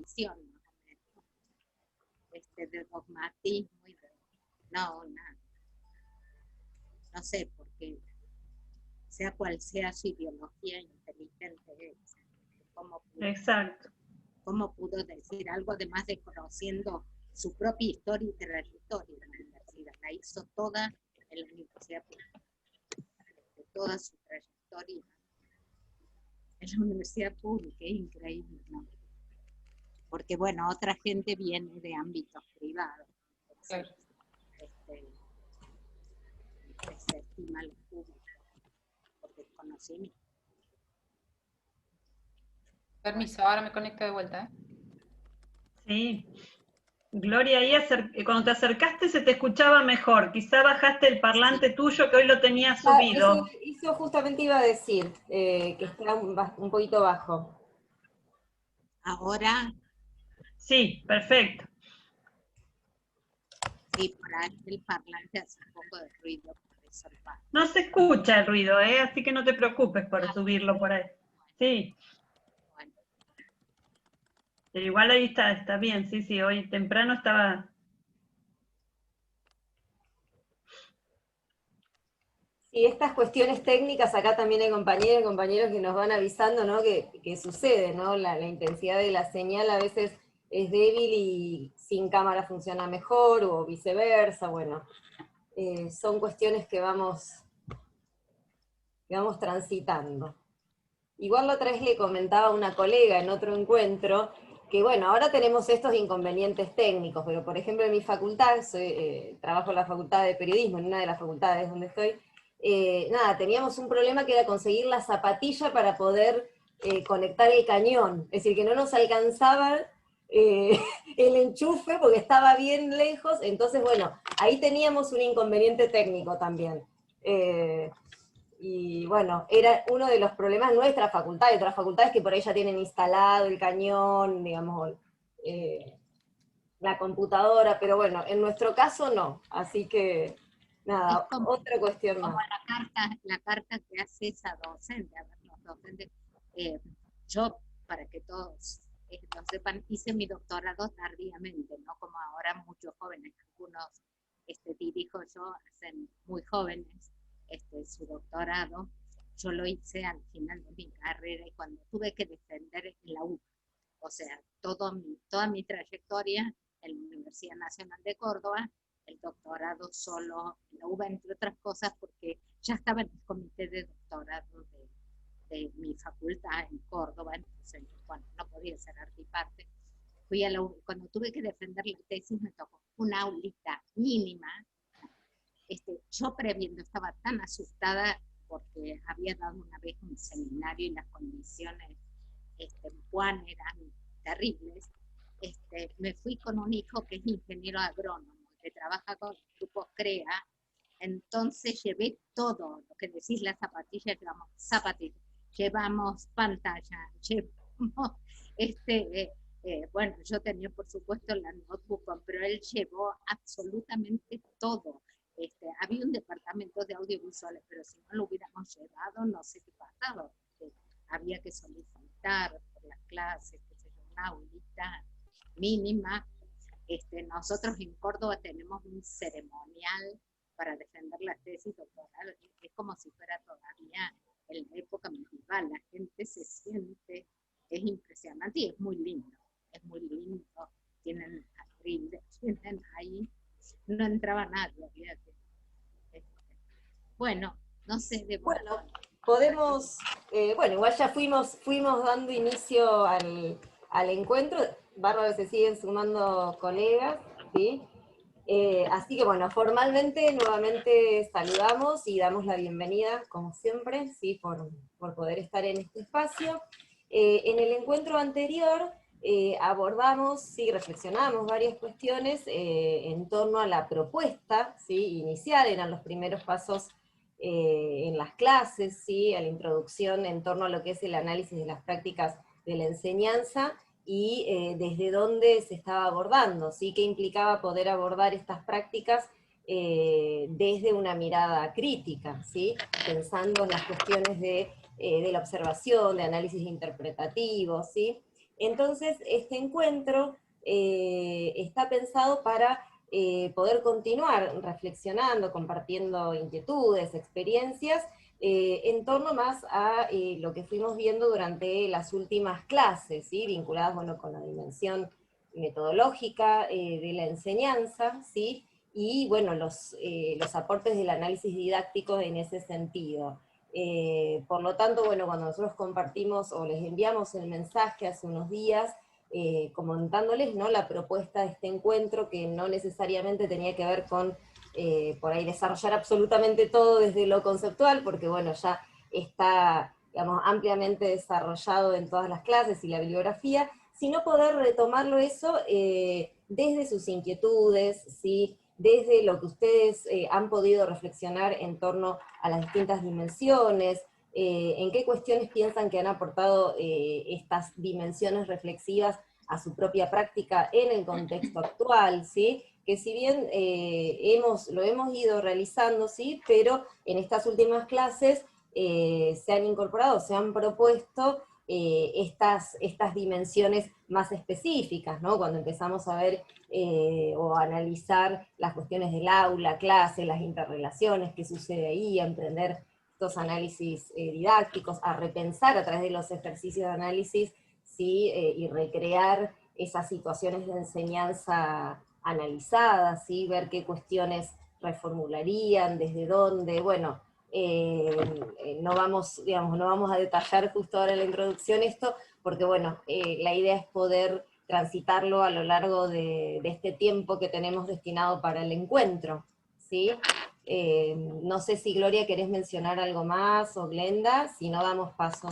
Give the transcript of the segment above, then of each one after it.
tradición, de dogmatismo y de, no, nada. No sé, porque sea cual sea su ideología inteligente, Exacto. ¿Cómo pudo decir algo además de conociendo su propia historia y trayectoria de la universidad? La hizo toda en la universidad pública, de toda su trayectoria en la universidad pública, es increíble, ¿no? Porque bueno, otra gente viene de ámbitos privados, entonces, se estima lo público por desconocimiento. Permiso, ahora me conecto de vuelta. Sí. Gloria, ahí cuando te acercaste se te escuchaba mejor. Quizá bajaste el parlante tuyo que hoy lo tenías subido. Eso justamente iba a decir, que está un poquito bajo. Ahora. Sí, perfecto. Sí, por ahí el parlante hace un poco de ruido. No se escucha el ruido, así que no te preocupes por subirlo por ahí. Sí. Bueno. Pero igual ahí está bien, sí, hoy temprano estaba... Sí, estas cuestiones técnicas, acá también hay compañeras y compañeros que nos van avisando, ¿no? Que sucede, ¿no? La intensidad de la señal a veces es débil y sin cámara funciona mejor, o viceversa, bueno. Son cuestiones que vamos transitando. Igual la otra vez le comentaba a una colega en otro encuentro, que bueno, ahora tenemos estos inconvenientes técnicos, pero por ejemplo en mi facultad, trabajo en la facultad de periodismo, en una de las facultades donde estoy, teníamos un problema que era conseguir la zapatilla para poder conectar el cañón, es decir, que no nos alcanzaba el enchufe porque estaba bien lejos, entonces bueno, ahí teníamos un inconveniente técnico también. Y bueno, era uno de los problemas de nuestra facultad, y otras facultades que por ahí ya tienen instalado el cañón, digamos, la computadora, pero bueno, en nuestro caso no, así que nada, otra cuestión más. Como la carta que hace esa docente, a ver, los docentes, yo, para que todos lo sepan, hice mi doctorado tardíamente, no como ahora muchos jóvenes, algunos dirijo yo, hacen muy jóvenes su doctorado. Yo lo hice al final de mi carrera y cuando tuve que defender en la UBA, o sea, toda mi trayectoria en la Universidad Nacional de Córdoba, el doctorado solo en la UBA, entre otras cosas, porque ya estaba en el comité de doctorado de mi facultad en Córdoba, entonces, bueno, no podía ser antiparte. Fui a la UBA, cuando tuve que defender la tesis me tocó una aulita mínima. Yo previendo estaba tan asustada porque había dado una vez un seminario y las condiciones en Juan eran terribles. Me fui con un hijo que es ingeniero agrónomo, que trabaja con grupos CREA, entonces llevé todo, lo que decís, las zapatillas, llevamos pantalla, llevamos, bueno, yo tenía por supuesto la notebook, pero él llevó absolutamente todo. Había un departamento de audiovisuales, pero si no lo hubiéramos llevado, no sé qué pasaba. Había que solicitar por las clases, qué sé yo, una aulita mínima. Nosotros en Córdoba tenemos un ceremonial para defender la tesis doctoral. Es como si fuera todavía en la época medieval. La gente se siente, es impresionante y es muy lindo. Es muy lindo. Tienen abril, tienen ahí. No entraba nadie. Bueno, no sé de bueno, podemos, bueno, igual ya fuimos dando inicio al encuentro, bárbaro, se siguen sumando colegas, ¿sí? Así que bueno, formalmente nuevamente saludamos y damos la bienvenida, como siempre, ¿sí? por poder estar en este espacio. En el encuentro anterior abordamos, sí, reflexionamos varias cuestiones en torno a la propuesta, ¿sí? Inicial, eran los primeros pasos en las clases, ¿sí? A la introducción en torno a lo que es el análisis de las prácticas de la enseñanza, y desde dónde se estaba abordando, ¿sí? Qué implicaba poder abordar estas prácticas desde una mirada crítica, ¿sí? Pensando en las cuestiones de la observación, de análisis interpretativo, ¿sí? Entonces, este encuentro está pensado para poder continuar reflexionando, compartiendo inquietudes, experiencias, en torno más a lo que fuimos viendo durante las últimas clases, ¿sí? Vinculadas, bueno, con la dimensión metodológica de la enseñanza, ¿sí? Y bueno, los aportes del análisis didáctico en ese sentido. Por lo tanto, bueno, cuando nosotros compartimos o les enviamos el mensaje hace unos días, comentándoles, ¿no?, la propuesta de este encuentro, que no necesariamente tenía que ver con por ahí desarrollar absolutamente todo desde lo conceptual, porque bueno, ya está, digamos, ampliamente desarrollado en todas las clases y la bibliografía, sino poder retomarlo eso desde sus inquietudes, ¿sí?, desde lo que ustedes han podido reflexionar en torno a las distintas dimensiones, en qué cuestiones piensan que han aportado estas dimensiones reflexivas a su propia práctica en el contexto actual, ¿sí? Que si bien lo hemos ido realizando, ¿sí?, pero en estas últimas clases se han incorporado, se han propuesto estas dimensiones más específicas, ¿no? Cuando empezamos a ver o a analizar las cuestiones del aula, clase, las interrelaciones, qué sucede ahí, a emprender estos análisis didácticos, a repensar a través de los ejercicios de análisis, ¿sí?, y recrear esas situaciones de enseñanza analizadas, ¿sí?, ver qué cuestiones reformularían, desde dónde, bueno, no vamos, digamos, no vamos a detallar justo ahora en la introducción esto, porque bueno, la idea es poder transitarlo a lo largo de este tiempo que tenemos destinado para el encuentro, ¿sí? No sé si Gloria querés mencionar algo más, o Glenda, si no damos paso.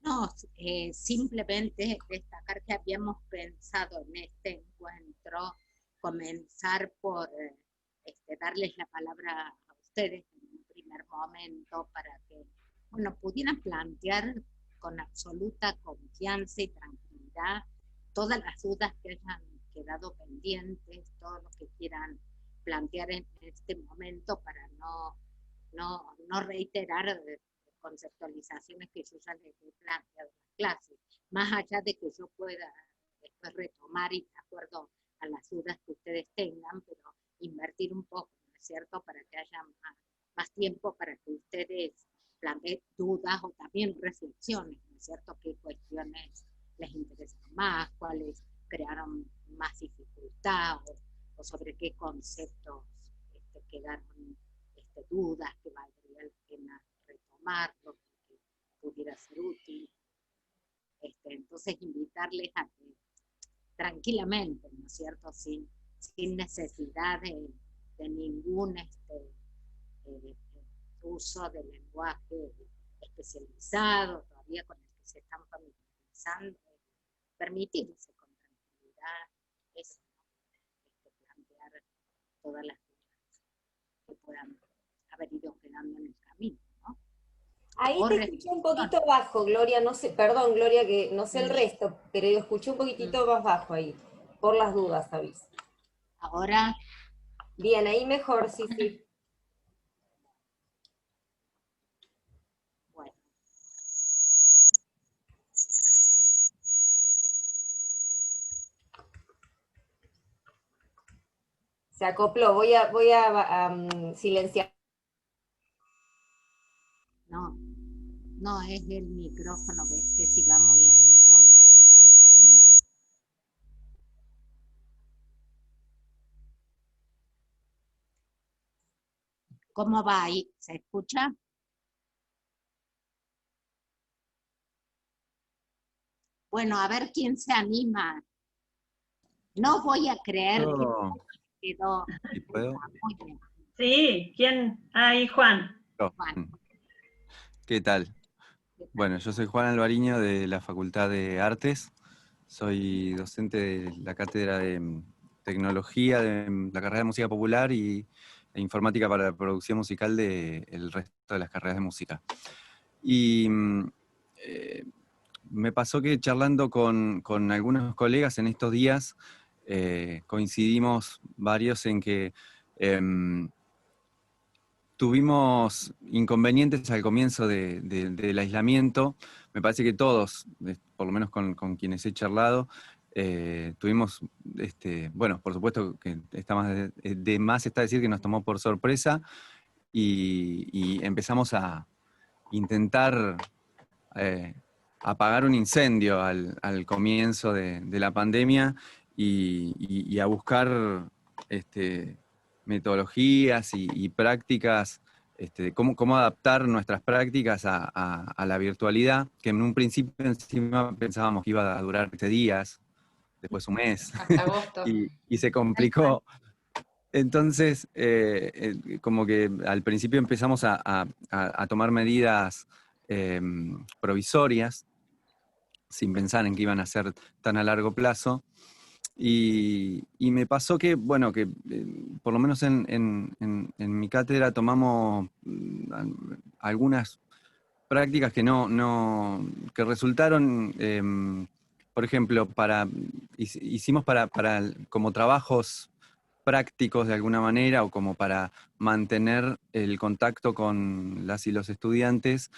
No, simplemente destacar que habíamos pensado en este encuentro comenzar por darles la palabra a ustedes en un primer momento para que, bueno, pudieran plantear con absoluta confianza y tranquilidad todas las dudas que hayan quedado pendientes, todo lo que quieran plantear en este momento para no reiterar conceptualizaciones que yo ya les he planteado en las clases, más allá de que yo pueda después retomar y de acuerdo a las dudas que ustedes tengan, pero invertir un poco, ¿no es cierto?, para que haya más tiempo para que ustedes planteen dudas o también reflexiones, ¿no es cierto?, qué cuestiones les interesan más, cuáles crearon más dificultad o sobre qué conceptos quedaron dudas que valdría la pena retomarlo, que pudiera ser útil. Entonces invitarles a que tranquilamente, ¿no es cierto?, sin necesidad de ningún uso de lenguaje especializado, todavía con el que se están familiarizando, permitirse con tranquilidad eso, ¿no?, plantear todas las dudas que puedan haber ido quedando en el camino, ¿no? Ahí te escuché un poquito bajo, Gloria, no sé, perdón, Gloria, que no sé el resto, pero yo escuché un poquitito más bajo ahí, por las dudas, aviso. Ahora. Bien, ahí mejor, sí, sí. Bueno. Se acopló, voy a silenciar. No es el micrófono, ves que si va muy alto. ¿Cómo va ahí? ¿Se escucha? Bueno, a ver quién se anima. No voy a creer que quedó. ¿Puedo? Muy bien. Sí, ¿quién? Ahí, Juan. Juan. ¿Qué tal? Bueno, yo soy Juan Alvariño de la Facultad de Artes. Soy docente de la Cátedra de Tecnología de la carrera de Música Popular y de Informática para la Producción Musical del resto de las carreras de música. Y me pasó que charlando con algunos colegas en estos días, coincidimos varios en que tuvimos inconvenientes al comienzo del aislamiento me parece que todos, por lo menos con quienes he charlado, tuvimos, bueno, por supuesto que está más de más está decir que nos tomó por sorpresa y empezamos a intentar apagar un incendio al comienzo de la pandemia y a buscar metodologías y prácticas, cómo adaptar nuestras prácticas a la virtualidad, que en un principio encima pensábamos que iba a durar 7 días, después un mes, Hasta agosto. y se complicó. Entonces, como que al principio empezamos a tomar medidas provisorias, sin pensar en que iban a ser tan a largo plazo. Y me pasó que, bueno, que por lo menos en mi cátedra tomamos algunas prácticas que resultaron, por ejemplo, hicimos como trabajos prácticos de alguna manera, o como para mantener el contacto con las y los estudiantes.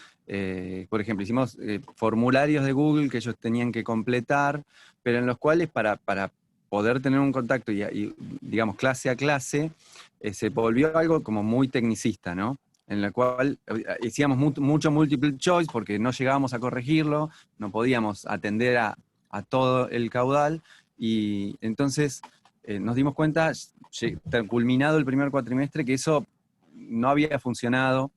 Por ejemplo, hicimos formularios de Google que ellos tenían que completar, pero en los cuales para poder tener un contacto y, digamos, clase a clase, se volvió algo como muy tecnicista, ¿no? En la cual hacíamos mucho multiple choice porque no llegábamos a corregirlo, no podíamos atender a todo el caudal, y entonces nos dimos cuenta, culminado el primer cuatrimestre, que eso no había funcionado,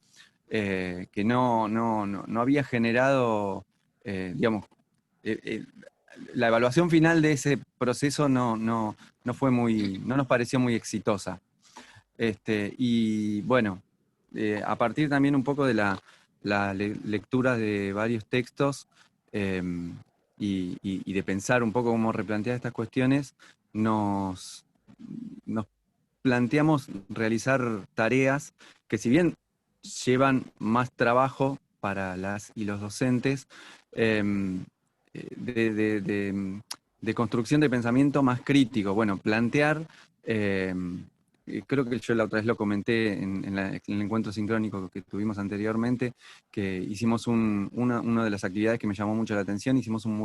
que no había generado, digamos, la evaluación final de ese proceso no nos pareció muy exitosa. Y bueno, a partir también un poco de la lectura de varios textos, y de pensar un poco cómo replantear estas cuestiones, nos planteamos realizar tareas que, si bien llevan más trabajo para las y los docentes, de construcción de pensamiento más crítico. Bueno, plantear, creo que yo la otra vez lo comenté en el encuentro sincrónico que tuvimos anteriormente, que hicimos una de las actividades que me llamó mucho la atención. Hicimos un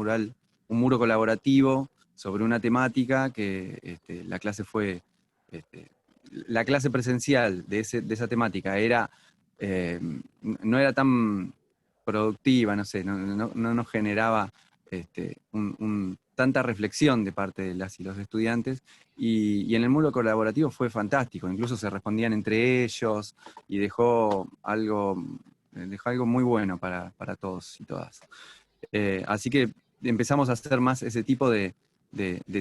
muro colaborativo sobre una temática que la clase fue, la clase presencial de esa temática no era tan productiva, no sé, no nos generaba tanta reflexión de parte de las y los estudiantes, y en el muro colaborativo fue fantástico, incluso se respondían entre ellos, y dejó algo muy bueno para todos y todas. Así que empezamos a hacer más ese tipo de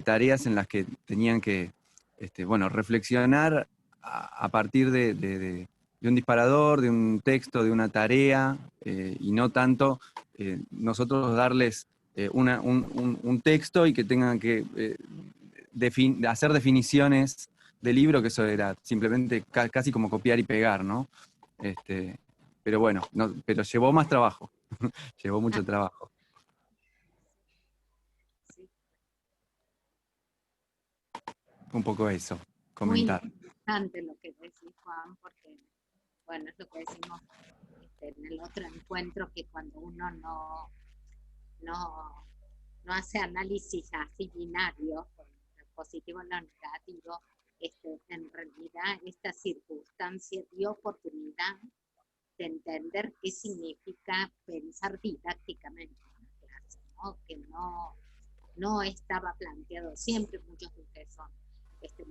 tareas en las que tenían que, bueno, reflexionar a partir de un disparador, de un texto, de una tarea, y no tanto nosotros darles un texto y que tengan que hacer definiciones de libro, que eso era simplemente casi como copiar y pegar, ¿no? Pero bueno, pero llevó más trabajo, llevó mucho trabajo. Sí. Un poco eso, Muy comentar. interesante lo que decís, Juan, porque, bueno, es lo que decimos en el otro encuentro, que cuando uno no hace análisis así binarios, con lo positivo y lo negativo, en realidad esta circunstancia dio oportunidad de entender qué significa pensar didácticamente en la clase, ¿no? Que no estaba planteado siempre. Muchos de ustedes son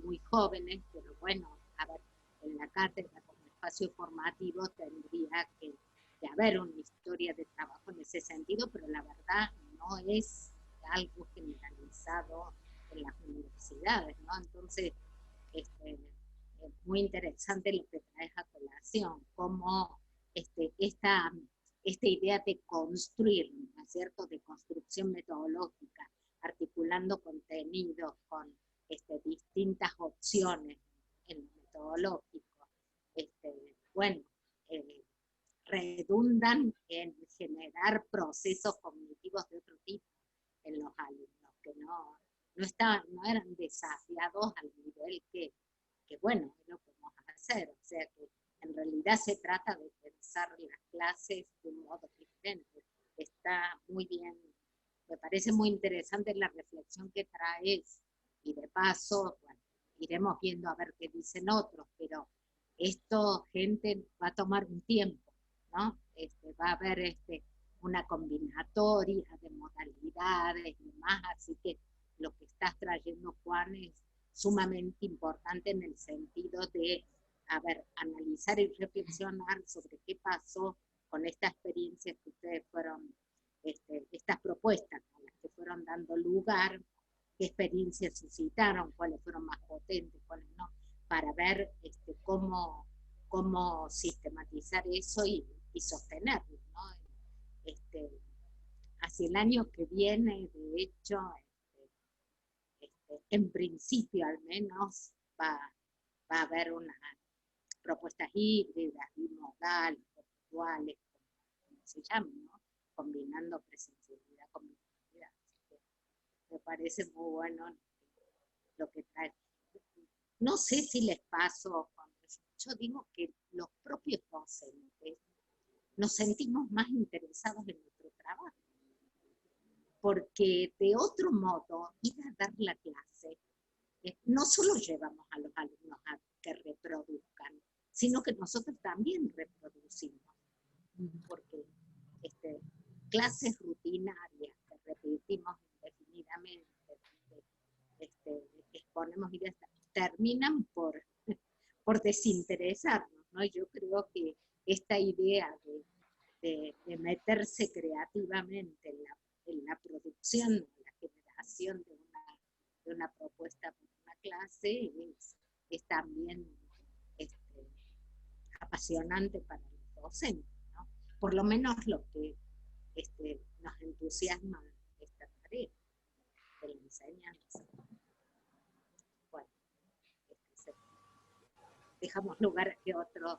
muy jóvenes, pero bueno, a ver, en la cátedra como espacio formativo tendría que haber una historia de trabajo en ese sentido, pero la verdad no es algo generalizado en las universidades, ¿no? Entonces, es muy interesante lo que traes a colación, cómo esta idea de construir, ¿no es cierto?, de construcción metodológica, articulando contenidos con distintas opciones en lo metodológico, bueno, redundan en generar procesos cognitivos de otro tipo en los alumnos, que no eran desafiados al nivel que bueno, lo podemos hacer. O sea que en realidad se trata de pensar las clases de un modo diferente, está muy bien. Me parece muy interesante la reflexión que traes, y de paso, bueno, iremos viendo a ver qué dicen otros, pero esto, gente, va a tomar un tiempo, ¿no? Va a haber una combinatoria de modalidades y demás, así que lo que estás trayendo, Juan, es sumamente importante en el sentido de, a ver, analizar y reflexionar sobre qué pasó con estas experiencias que ustedes fueron, estas propuestas a las que fueron dando lugar, qué experiencias suscitaron, cuáles fueron más potentes, cuáles no, para ver cómo sistematizar eso y sostenerlo, ¿no? Hacia el año que viene, de hecho, en principio al menos, va a haber unas propuestas híbridas, bimodales, virtuales, como se llaman, ¿no? Combinando presencialidad con virtualidad. Así que me parece muy bueno lo que trae. No sé si les paso, yo digo que los propios docentes nos sentimos más interesados en nuestro trabajo, porque de otro modo, ir a dar la clase, no solo llevamos a los alumnos a que reproduzcan, sino que nosotros también reproducimos, porque clases rutinarias que repetimos indefinidamente, exponemos ideas, terminan por desinteresarnos, ¿no? Yo creo que esta idea de meterse creativamente en la producción, en la generación de una propuesta para una clase es también apasionante para los docentes, ¿no? Por lo menos lo que nos entusiasma esta tarea de la enseñanza. Bueno, dejamos lugar a que otros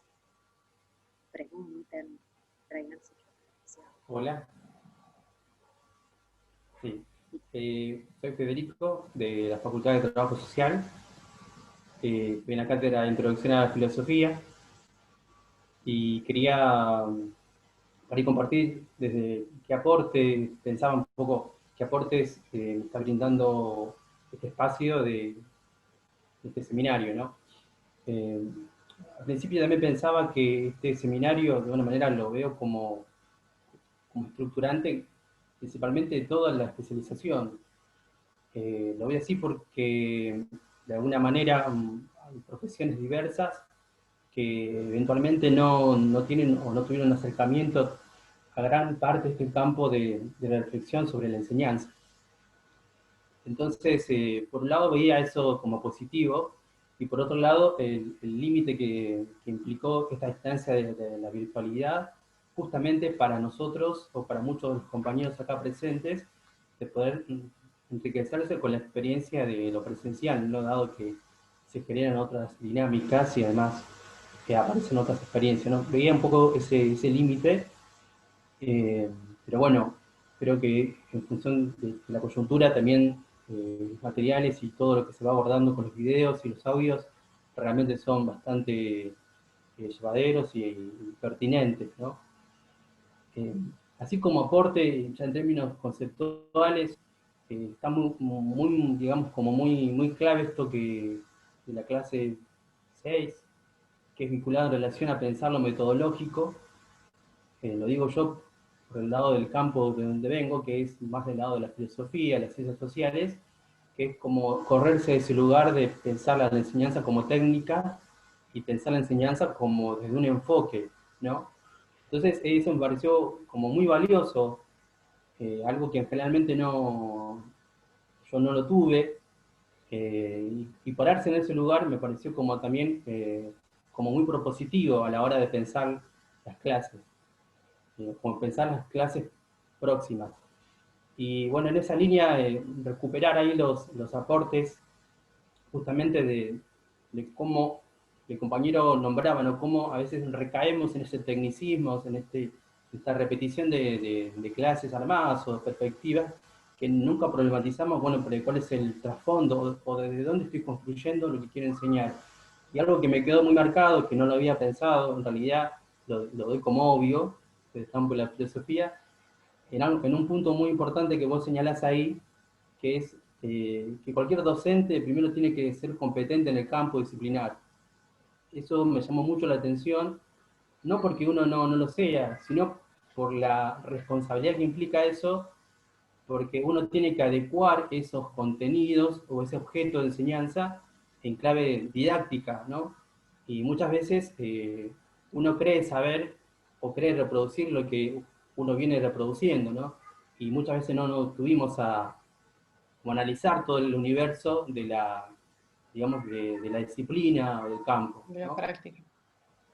pregunten, traigan sus reflexiones. Hola. Sí. Soy Federico, de la Facultad de Trabajo Social, en la cátedra de Introducción a la Filosofía, y quería por ahí compartir desde qué aporte, pensaba un poco qué aportes me está brindando este espacio de este seminario, ¿no? Al principio también pensaba que este seminario, de alguna manera, lo veo como estructurante, principalmente de toda la especialización. Lo veo así porque, de alguna manera, hay profesiones diversas que eventualmente no tienen o no tuvieron un acercamiento a gran parte de este campo de la reflexión sobre la enseñanza. Entonces, por un lado veía eso como positivo, y por otro lado, el límite que implicó esta instancia de la virtualidad, justamente para nosotros, o para muchos de los compañeros acá presentes, de poder enriquecerse con la experiencia de lo presencial, ¿no? Dado que se generan otras dinámicas y además que aparecen otras experiencias, ¿no? Veía un poco ese límite, pero bueno, creo que en función de la coyuntura también los materiales y todo lo que se va abordando con los videos y los audios realmente son bastante llevaderos y pertinentes, ¿no? Así como aporte, ya en términos conceptuales, está muy, digamos, como muy clave esto que de la clase 6, que es vinculado en relación a pensar lo metodológico. Lo digo yo por el lado del campo de donde vengo, que es más del lado de la filosofía, las ciencias sociales, que es como correrse de ese lugar de pensar la enseñanza como técnica y pensar la enseñanza como desde un enfoque, ¿no? Entonces eso me pareció como muy valioso, algo que generalmente yo no lo tuve, y pararse en ese lugar me pareció como también como muy propositivo a la hora de pensar las clases, como pensar las clases próximas. Y bueno, en esa línea, recuperar ahí los aportes justamente de cómo el compañero nombraba, ¿no? Cómo a veces recaemos en ese tecnicismo, en esta repetición de clases armadas o de perspectivas, que nunca problematizamos, bueno, pero cuál es el trasfondo o desde dónde estoy construyendo lo que quiero enseñar. Y algo que me quedó muy marcado, que no lo había pensado, en realidad lo doy como obvio, desde el campo de la filosofía, en un punto muy importante que vos señalás ahí, que es que cualquier docente primero tiene que ser competente en el campo disciplinar. Eso me llamó mucho la atención, no porque uno no lo sea, sino por la responsabilidad que implica eso, porque uno tiene que adecuar esos contenidos o ese objeto de enseñanza en clave didáctica, ¿no? Y muchas veces uno cree saber o cree reproducir lo que uno viene reproduciendo, ¿no? Y muchas veces no tuvimos a analizar todo el universo de la, digamos, de la disciplina o del campo, De la ¿no? práctica.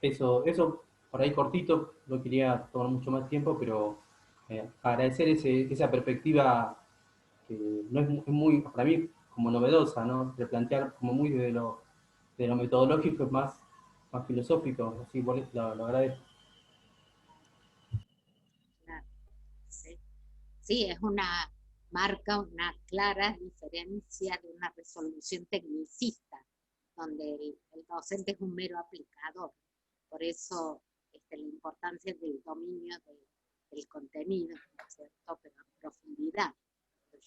Eso por ahí cortito, no quería tomar mucho más tiempo, pero agradecer esa perspectiva que no es muy, para mí, como novedosa, ¿no? De plantear como muy de lo metodológico, más filosófico, así por eso lo agradezco. Claro, sí. Sí, marca una clara diferencia de una resolución tecnicista, donde el docente es un mero aplicador. Por eso la importancia del dominio del contenido, ¿no es cierto? Pero en profundidad.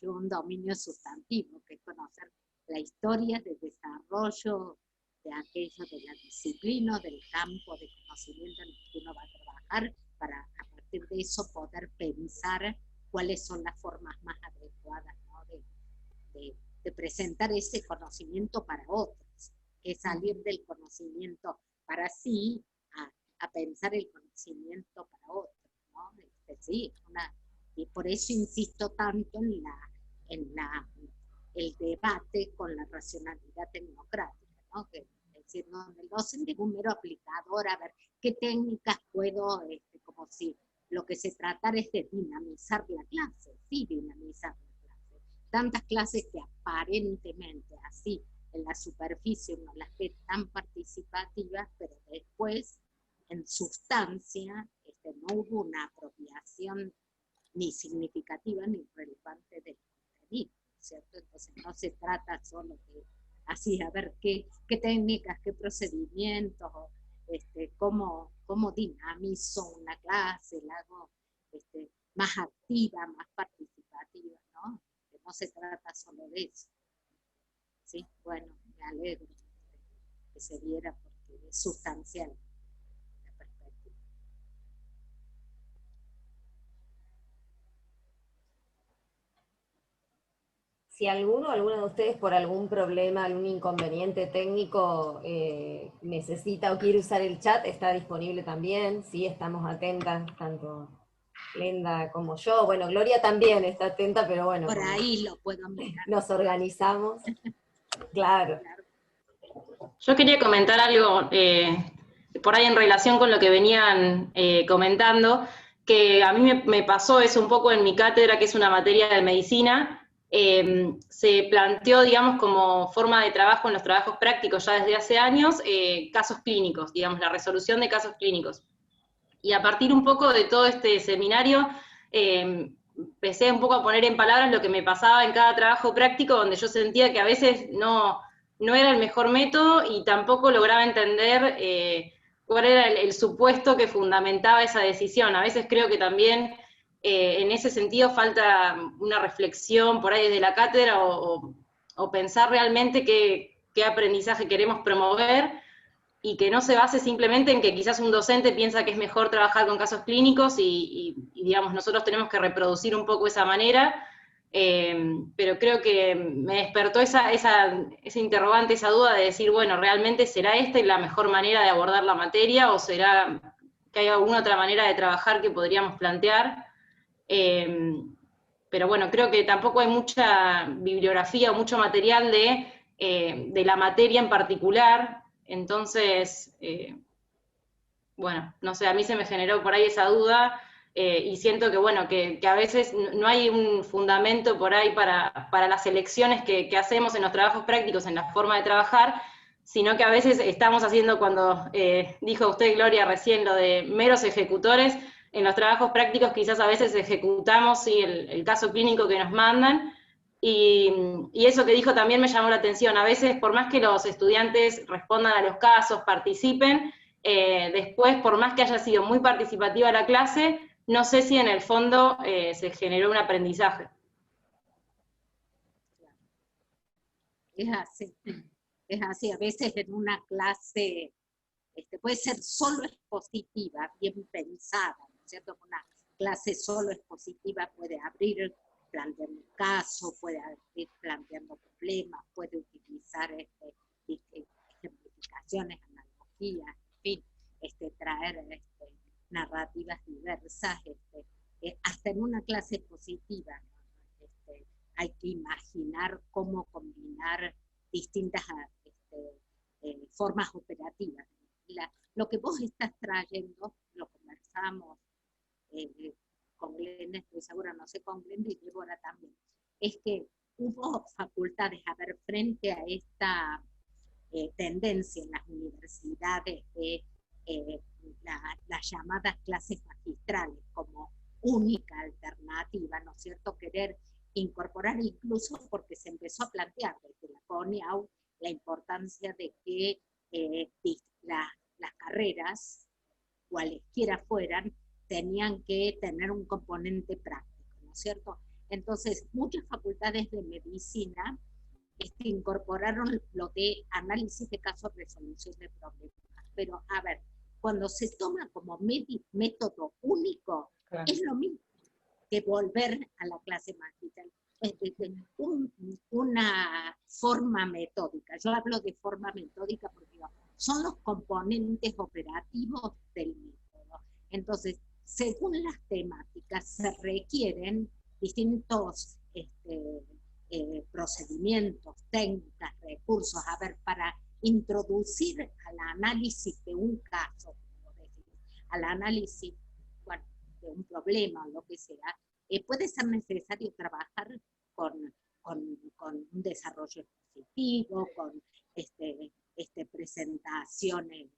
Yo un dominio sustantivo, que es conocer la historia de desarrollo de aquello, de la disciplina, del campo de conocimiento en el que uno va a trabajar, para a partir de eso poder pensar cuáles son las formas más adecuadas, ¿no? de presentar ese conocimiento para otros, que salir del conocimiento para sí a pensar el conocimiento para otros, ¿no? Sí, y por eso insisto tanto en el debate con la racionalidad tecnocrática, ¿no? Es decir, donde el docente es un mero aplicador, a ver qué técnicas puedo, como si lo que se tratara es de dinamizar la clase, sí, dinamizar la clase. Tantas clases que aparentemente así en la superficie uno las ve tan participativas, pero después en sustancia no hubo una apropiación ni significativa ni relevante del contenido, ¿cierto? Entonces no se trata solo de así, a ver qué técnicas, qué procedimientos, cómo dinamizo una clase, la hago más activa, más participativa, ¿no? Que no se trata solo de eso. Sí, bueno, me alegro que se viera porque es sustancial la perspectiva. Si alguno de ustedes por algún problema, algún inconveniente técnico necesita o quiere usar el chat, está disponible también, sí, estamos atentas, tanto Glenda como yo. Bueno, Gloria también está atenta, pero bueno. Por ahí lo puedo mirar. Nos organizamos. Claro. Yo quería comentar algo por ahí en relación con lo que venían comentando, que a mí me pasó eso un poco en mi cátedra, que es una materia de medicina. Se planteó, digamos, como forma de trabajo en los trabajos prácticos ya desde hace años, casos clínicos, digamos, la resolución de casos clínicos. Y a partir un poco de todo este seminario, empecé un poco a poner en palabras lo que me pasaba en cada trabajo práctico, donde yo sentía que a veces no era el mejor método y tampoco lograba entender cuál era el supuesto que fundamentaba esa decisión. A veces creo que también en ese sentido falta una reflexión por ahí desde la cátedra o pensar realmente qué aprendizaje queremos promover y que no se base simplemente en que quizás un docente piensa que es mejor trabajar con casos clínicos y digamos, nosotros tenemos que reproducir un poco esa manera, pero creo que me despertó esa interrogante, esa duda de decir, bueno, ¿realmente será esta la mejor manera de abordar la materia o será que hay alguna otra manera de trabajar que podríamos plantear? Pero bueno, creo que tampoco hay mucha bibliografía o mucho material de la materia en particular, entonces, bueno, no sé, a mí se me generó por ahí esa duda y siento que, bueno, que a veces no hay un fundamento por ahí para las elecciones que hacemos en los trabajos prácticos, en la forma de trabajar, sino que a veces estamos haciendo, cuando dijo usted, Gloria, recién, lo de meros ejecutores, en los trabajos prácticos quizás a veces ejecutamos sí, el caso clínico que nos mandan, y eso que dijo también me llamó la atención. A veces, por más que los estudiantes respondan a los casos, participen, después, por más que haya sido muy participativa la clase, no sé si en el fondo se generó un aprendizaje. Es así. Es así, a veces en una clase puede ser solo expositiva, bien pensada, ¿no es cierto? Una clase solo expositiva puede abrir planteando casos, puede abrir planteando problemas, puede utilizar ejemplificaciones, analogías, en fin, traer narrativas diversas, hasta en una clase expositiva, ¿no? Hay que imaginar cómo combinar distintas formas operativas. Lo que vos estás trayendo, lo conversamos con Glenda, estoy segura, no sé, con Glenda y Débora también, es que hubo facultades a ver frente a esta tendencia en las universidades de las llamadas clases magistrales como única alternativa, ¿no es cierto? Querer incorporar, incluso porque se empezó a plantear desde la CONIAU la importancia de que las carreras, cualesquiera fueran, tenían que tener un componente práctico, ¿no es cierto? Entonces, muchas facultades de medicina incorporaron lo de análisis de casos, resolución de problemas. Pero, a ver, cuando se toma como método único, Claro. es lo mismo que volver a la clase magistral. Una forma metódica. Yo hablo de forma metódica porque son los componentes operativos del método. Entonces, según las temáticas, se requieren distintos procedimientos, técnicas, recursos, a ver, para introducir al análisis de un caso, al análisis, bueno, de un problema o lo que sea, puede ser necesario trabajar con un desarrollo expositivo, con presentaciones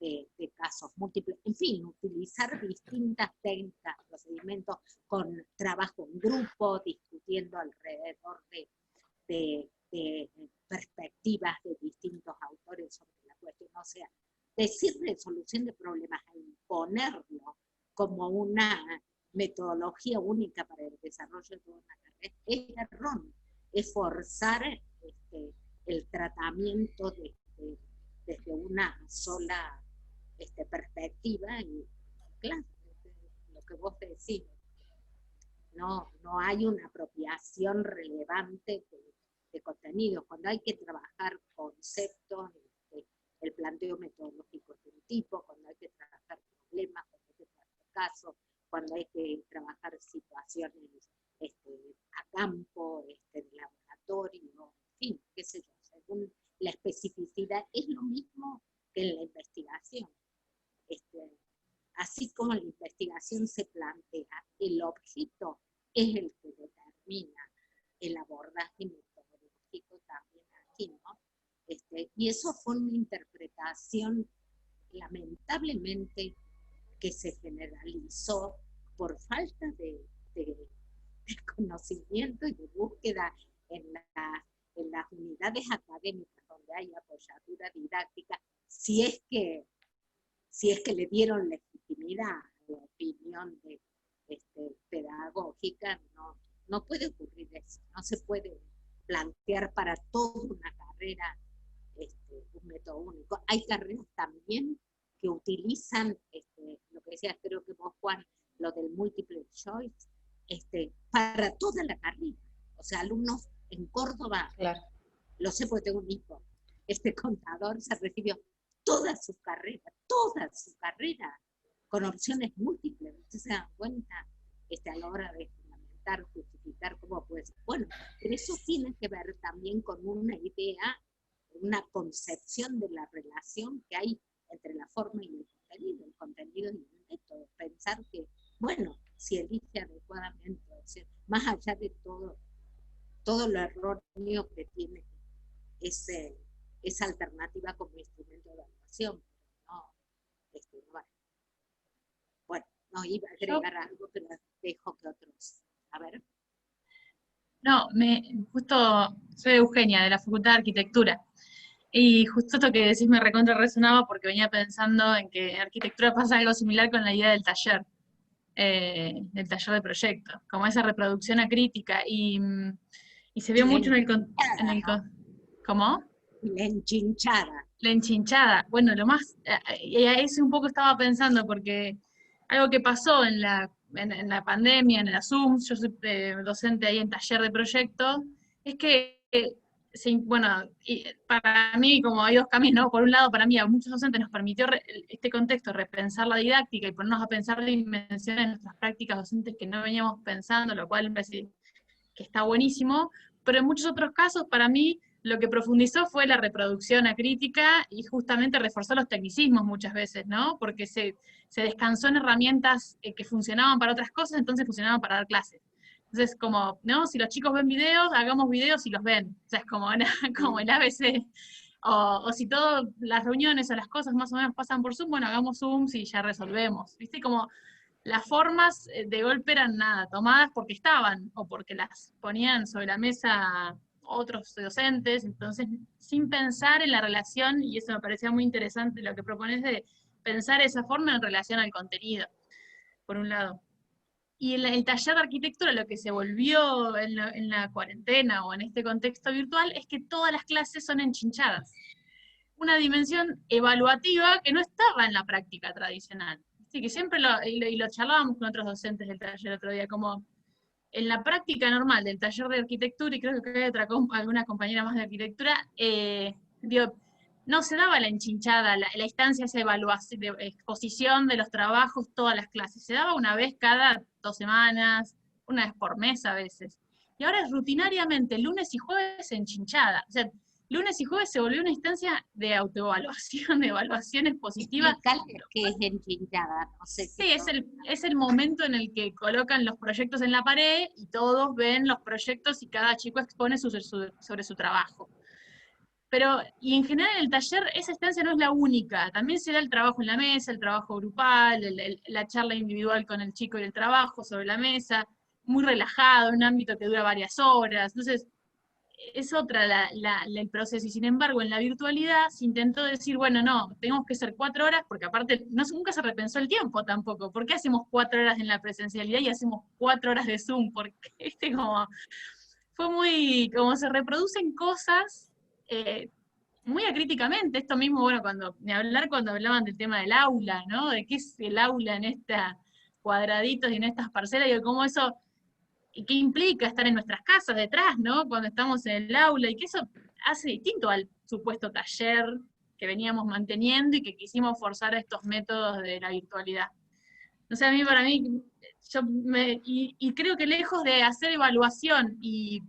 de casos múltiples, en fin, utilizar distintas técnicas, procedimientos, con trabajo en grupo, discutiendo alrededor de perspectivas de distintos autores sobre la cuestión. O sea, decir resolución de problemas e imponerlo como una metodología única para el desarrollo de una carrera es erróneo, es forzar el tratamiento desde una sola perspectiva, y claro, lo que vos decís, no hay una apropiación relevante de contenidos. Cuando hay que trabajar conceptos, el planteo metodológico es de un tipo, cuando hay que trabajar problemas, cuando hay que trabajar casos, cuando hay que trabajar situaciones a campo, de laboratorio, en fin, qué sé yo, según la especificidad, es lo mismo que en la investigación. Así como la investigación se plantea, el objeto es el que determina el abordaje metodológico también aquí, ¿no? Y eso fue una interpretación, lamentablemente, que se generalizó por falta de conocimiento y de búsqueda en las unidades académicas donde hay apoyatura didáctica, si es que le dieron legitimidad a la opinión pedagógica. No puede ocurrir eso, no se puede plantear para toda una carrera un método único. Hay carreras también que utilizan, lo que decías, creo que vos, Juan, lo del multiple choice, para toda la carrera. O sea, alumnos en Córdoba, claro, lo sé porque tengo un hijo, contador se recibió toda su carrera, con opciones múltiples. Ustedes se dan cuenta a la hora de fundamentar, justificar cómo puede ser. Bueno, pero eso tiene que ver también con una idea, una concepción de la relación que hay entre la forma y el contenido y el método. Pensar que, bueno, si elige adecuadamente, o sea, más allá de todo lo erróneo que tiene esa alternativa como instrumento de evaluación, no vale. Bueno, no iba a agregar algo, pero dejo que otros, a ver. No, justo soy Eugenia, de la Facultad de Arquitectura, y justo esto que decís me recontra resonaba porque venía pensando en que en arquitectura pasa algo similar con la idea del taller, del taller de proyecto, como esa reproducción acrítica, y se vio mucho en el ¿cómo? La enchinchada. La enchinchada. Bueno, lo más, y a eso un poco estaba pensando, porque algo que pasó en la pandemia, en la Zoom, yo soy docente ahí en taller de proyecto, es que, bueno, y para mí, como hay dos caminos, ¿no? Por un lado, para mí, a muchos docentes nos permitió este contexto repensar la didáctica y ponernos a pensar dimensiones en nuestras prácticas docentes que no veníamos pensando, lo cual me parece que está buenísimo, pero en muchos otros casos, para mí, lo que profundizó fue la reproducción acrítica y justamente reforzó los tecnicismos muchas veces, ¿no? Porque se descansó en herramientas que funcionaban para otras cosas, entonces funcionaban para dar clases. Entonces, como, ¿no? Si los chicos ven videos, hagamos videos y los ven. O sea, es como, como el ABC. O si todas las reuniones o las cosas más o menos pasan por Zoom, bueno, hagamos Zooms y ya resolvemos. ¿Viste? Como las formas de golpe eran nada, tomadas porque estaban, o porque las ponían sobre la mesa otros docentes, entonces sin pensar en la relación, y eso me parecía muy interesante lo que propones de pensar esa forma en relación al contenido, por un lado. Y el taller de arquitectura, lo que se volvió en la cuarentena o en este contexto virtual, es que todas las clases son enchinchadas. Una dimensión evaluativa que no estaba en la práctica tradicional. Sí, que siempre lo charlábamos con otros docentes del taller el otro día, como en la práctica normal del taller de arquitectura, y creo que hay alguna compañera más de arquitectura, digo, no se daba la enchinchada, la instancia esa evaluación, de exposición de los trabajos, todas las clases. Se daba una vez cada 2 semanas, una vez por mes a veces. Y ahora es rutinariamente lunes y jueves enchinchada. O sea, lunes y jueves se volvió una instancia de autoevaluación, de evaluaciones positivas. Que es enchinchada, no sé. Sí, es el momento en el que colocan los proyectos en la pared y todos ven los proyectos y cada chico expone sobre su trabajo. Pero, y en general en el taller esa instancia no es la única, también se da el trabajo en la mesa, el trabajo grupal, la charla individual con el chico y el trabajo sobre la mesa, muy relajado, en un ámbito que dura varias horas, entonces es otra el proceso, y sin embargo en la virtualidad se intentó decir, bueno, no, tenemos que ser 4 horas, porque aparte nunca se repensó el tiempo tampoco, ¿por qué hacemos 4 horas en la presencialidad y hacemos 4 horas de Zoom? Porque fue muy, como se reproducen cosas muy acríticamente, esto mismo, bueno, cuando hablaban del tema del aula, ¿no? De qué es el aula en estos cuadraditos y en estas parcelas, y cómo eso, y qué implica estar en nuestras casas detrás, ¿no? Cuando estamos en el aula, y que eso hace distinto al supuesto taller que veníamos manteniendo y que quisimos forzar estos métodos de la virtualidad. O sea, para mí, y creo que lejos de hacer evaluación y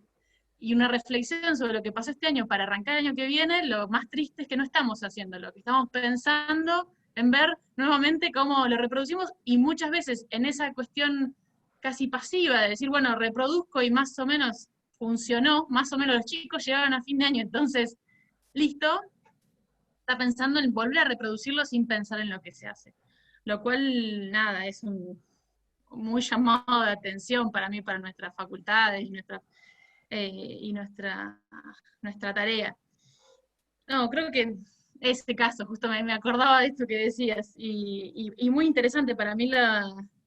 una reflexión sobre lo que pasó este año para arrancar el año que viene, lo más triste es que no estamos haciendo, lo que estamos pensando en ver nuevamente cómo lo reproducimos, y muchas veces en esa cuestión casi pasiva de decir, bueno, reproduzco y más o menos funcionó, más o menos los chicos llegaron a fin de año, entonces, listo, está pensando en volver a reproducirlo sin pensar en lo que se hace. Lo cual, nada, es un muy llamado de atención para mí, para nuestras facultades y nuestra tarea. No, creo que ese caso, justo me acordaba de esto que decías, y muy interesante para mí,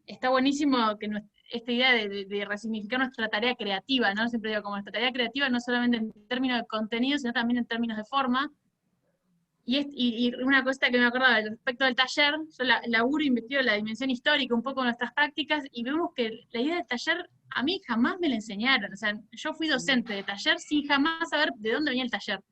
está buenísimo que esta idea de resignificar nuestra tarea creativa, ¿no? Siempre digo, como nuestra tarea creativa no solamente en términos de contenido, sino también en términos de forma. Y una cosa que me acordaba respecto del taller, yo laburo e investigo la dimensión histórica un poco de nuestras prácticas, y vemos que la idea del taller a mí jamás me la enseñaron. O sea, yo fui docente de taller sin jamás saber de dónde venía el taller.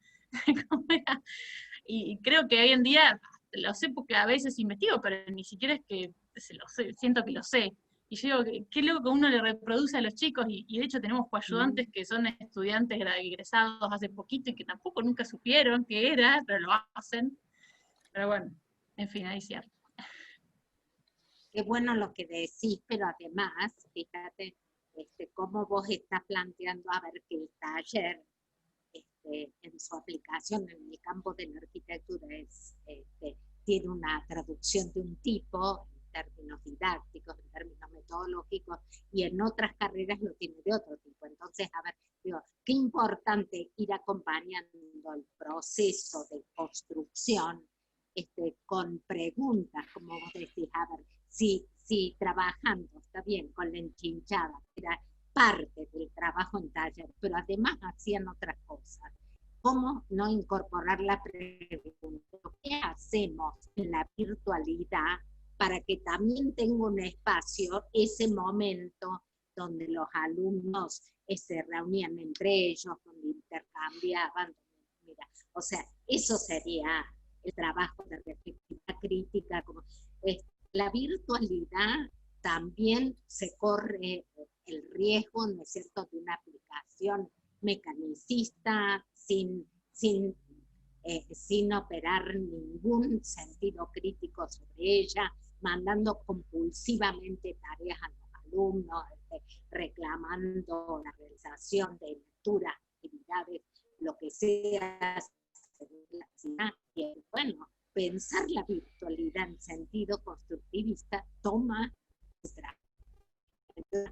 Y creo que hoy en día lo sé porque a veces investigo, pero ni siquiera es que lo sé, siento que lo sé. Y yo digo, qué loco que uno le reproduce a los chicos, y de hecho tenemos coayudantes que son estudiantes egresados hace poquito y que tampoco nunca supieron qué era, pero lo hacen. Pero bueno, en fin, ahí cierto. Qué bueno lo que decís, pero además, fíjate, cómo vos estás planteando, a ver, que el taller, en su aplicación en el campo de la arquitectura tiene una traducción de un tipo, en términos didácticos, en términos metodológicos, y en otras carreras lo tiene de otro tipo. Entonces, a ver, digo, qué importante ir acompañando el proceso de construcción con preguntas, como vos decís, a ver, si trabajando, está bien, con la enchinchada, era parte del trabajo en taller, pero además hacían otras cosas. ¿Cómo no incorporar la pregunta? ¿Qué hacemos en la virtualidad para que también tenga un espacio, ese momento donde los alumnos se reunían entre ellos, donde intercambiaban? Mira, o sea, eso sería el trabajo de reflexión crítica. La virtualidad también se corre el riesgo, ¿no es cierto?, de una aplicación mecanicista sin operar ningún sentido crítico sobre ella, mandando compulsivamente tareas a los alumnos, reclamando la realización de lecturas, actividades, lo que sea, y bueno, pensar la virtualidad en sentido constructivista toma otra.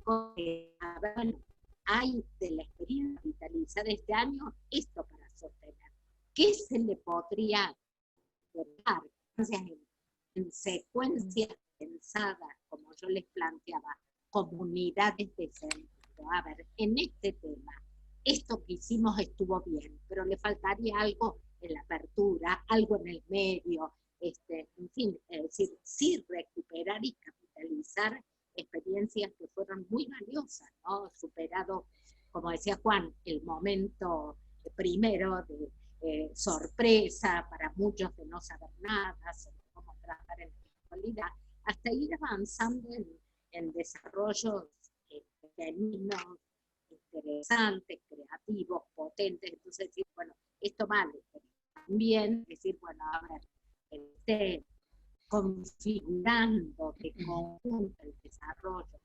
Bueno, hay de la experiencia vitalizada este año esto para sostener. ¿Qué se le podría dar en secuencias pensadas, como yo les planteaba, comunidades de sentido? A ver, en este tema, esto que hicimos estuvo bien, pero le faltaría algo en la apertura, algo en el medio, en fin, es decir, sí recuperar y capitalizar experiencias que fueron muy valiosas, ¿no? Superado, como decía Juan, el momento primero de sorpresa para muchos de no saber nada sobre cómo trabajar en la virtualidad, hasta ir avanzando en desarrollos pequeños, interesantes, creativos, potentes. Entonces decir, bueno, esto vale, pero también decir, bueno, a ver, configurando de conjunto el desarrollo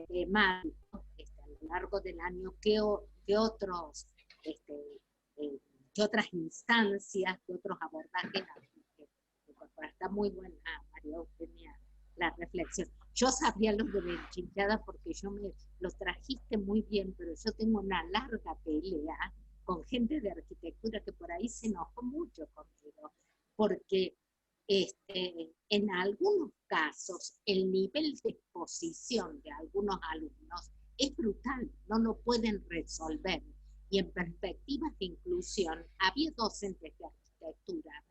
temático a lo largo del año, qué otros qué otras instancias, qué otros abordajes. Está muy buena, María Eugenia, la reflexión. Yo sabía los de la enchinchada porque los trajiste muy bien, pero yo tengo una larga pelea con gente de arquitectura que por ahí se enojó mucho conmigo, porque en algunos casos el nivel de exposición de algunos alumnos es brutal, no lo pueden resolver. Y en perspectivas de inclusión, había docentes de arquitectura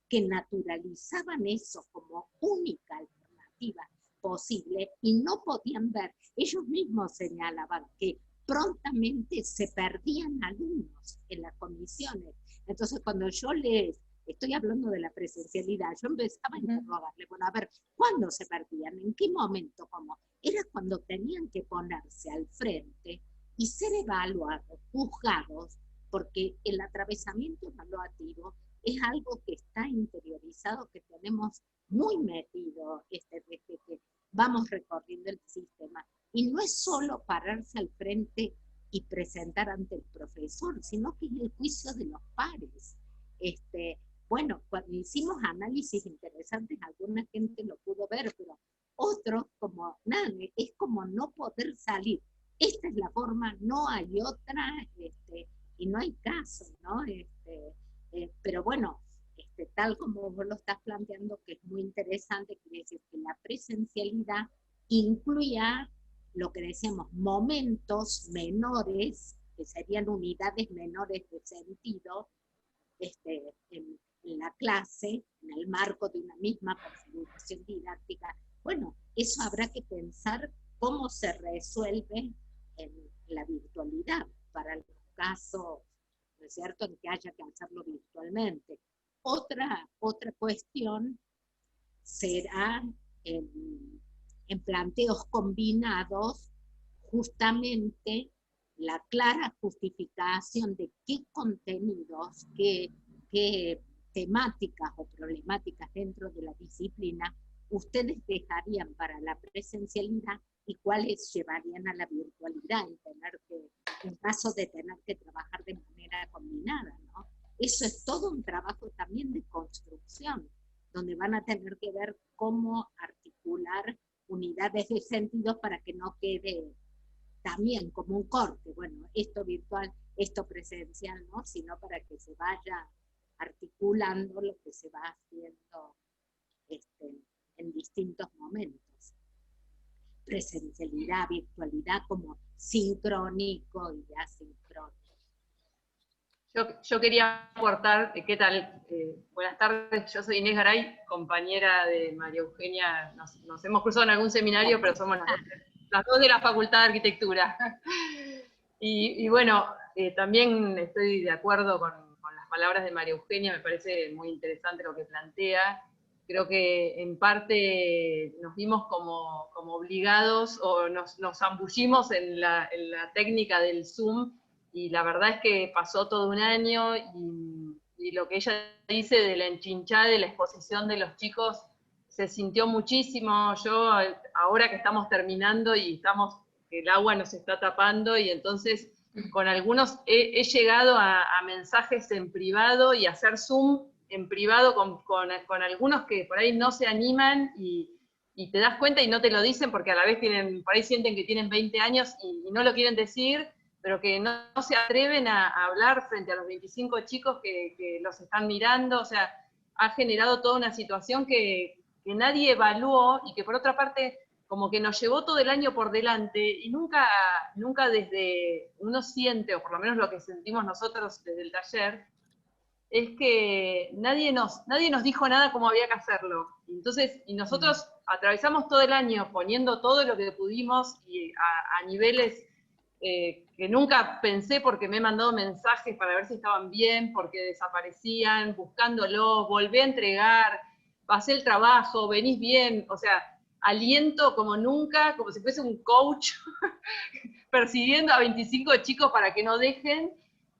que naturalizaban eso como única alternativa posible y no podían ver. Ellos mismos señalaban que prontamente se perdían alumnos en las comisiones. Entonces, cuando yo estoy hablando de la presencialidad, yo empezaba a interrogarle, bueno, a ver, ¿cuándo se perdían? ¿En qué momento? ¿Cómo? Era cuando tenían que ponerse al frente y ser evaluados, juzgados, porque el atravesamiento evaluativo es algo que está interiorizado, que tenemos muy metido desde que vamos recorriendo el sistema. Y no es solo pararse al frente y presentar ante el profesor, sino que es el juicio de los pares. Bueno, cuando hicimos análisis interesantes, alguna gente lo pudo ver, pero otros, como nada, es como no poder salir. Esta es la forma, no hay otra, y no hay caso, ¿no? Pero bueno, tal como vos lo estás planteando, que es muy interesante, quiere decir que la presencialidad incluía lo que decíamos, momentos menores, que serían unidades menores de sentido, en la clase, en el marco de una misma configuración didáctica. Bueno, eso habrá que pensar cómo se resuelve en la virtualidad para los casos, ¿no es cierto?, en que haya que hacerlo virtualmente. Otra cuestión será en planteos combinados justamente la clara justificación de qué contenidos, qué temáticas o problemáticas dentro de la disciplina ustedes dejarían para la presencialidad y cuáles llevarían a la virtualidad en caso de tener que trabajar de manera combinada, ¿no? Eso es todo un trabajo también de construcción, donde van a tener que ver cómo articular unidades de sentidos para que no quede también como un corte, bueno, esto virtual, esto presencial, ¿no? Sino para que se vaya articulando lo que se va haciendo en distintos momentos. Presencialidad, virtualidad, como sincrónico y asincrónico. Yo quería aportar, ¿qué tal? Buenas tardes, yo soy Inés Garay, compañera de María Eugenia, nos hemos cruzado en algún seminario, pero somos las dos de la Facultad de Arquitectura. Y bueno, también estoy de acuerdo con las palabras de María Eugenia, me parece muy interesante lo que plantea. Creo que en parte nos vimos como obligados o nos zambullimos en la técnica del Zoom, y la verdad es que pasó todo un año y lo que ella dice de la enchinchada de la exposición de los chicos se sintió muchísimo. Yo ahora que estamos terminando y el agua nos está tapando, y entonces con algunos he llegado a mensajes en privado y a hacer Zoom en privado con algunos que por ahí no se animan y te das cuenta y no te lo dicen porque a la vez por ahí sienten que tienen 20 años y no lo quieren decir, pero que no se atreven a hablar frente a los 25 chicos que los están mirando. O sea, ha generado toda una situación que nadie evaluó y que por otra parte como que nos llevó todo el año por delante y nunca desde uno siente, o por lo menos lo que sentimos nosotros desde el taller, es que nadie nos dijo nada cómo había que hacerlo. Entonces, y nosotros atravesamos todo el año poniendo todo lo que pudimos y a niveles que nunca pensé, porque me he mandado mensajes para ver si estaban bien, porque desaparecían, buscándolo, volví a entregar, pasé el trabajo, venís bien, o sea, aliento como nunca, como si fuese un coach, persiguiendo a 25 chicos para que no dejen,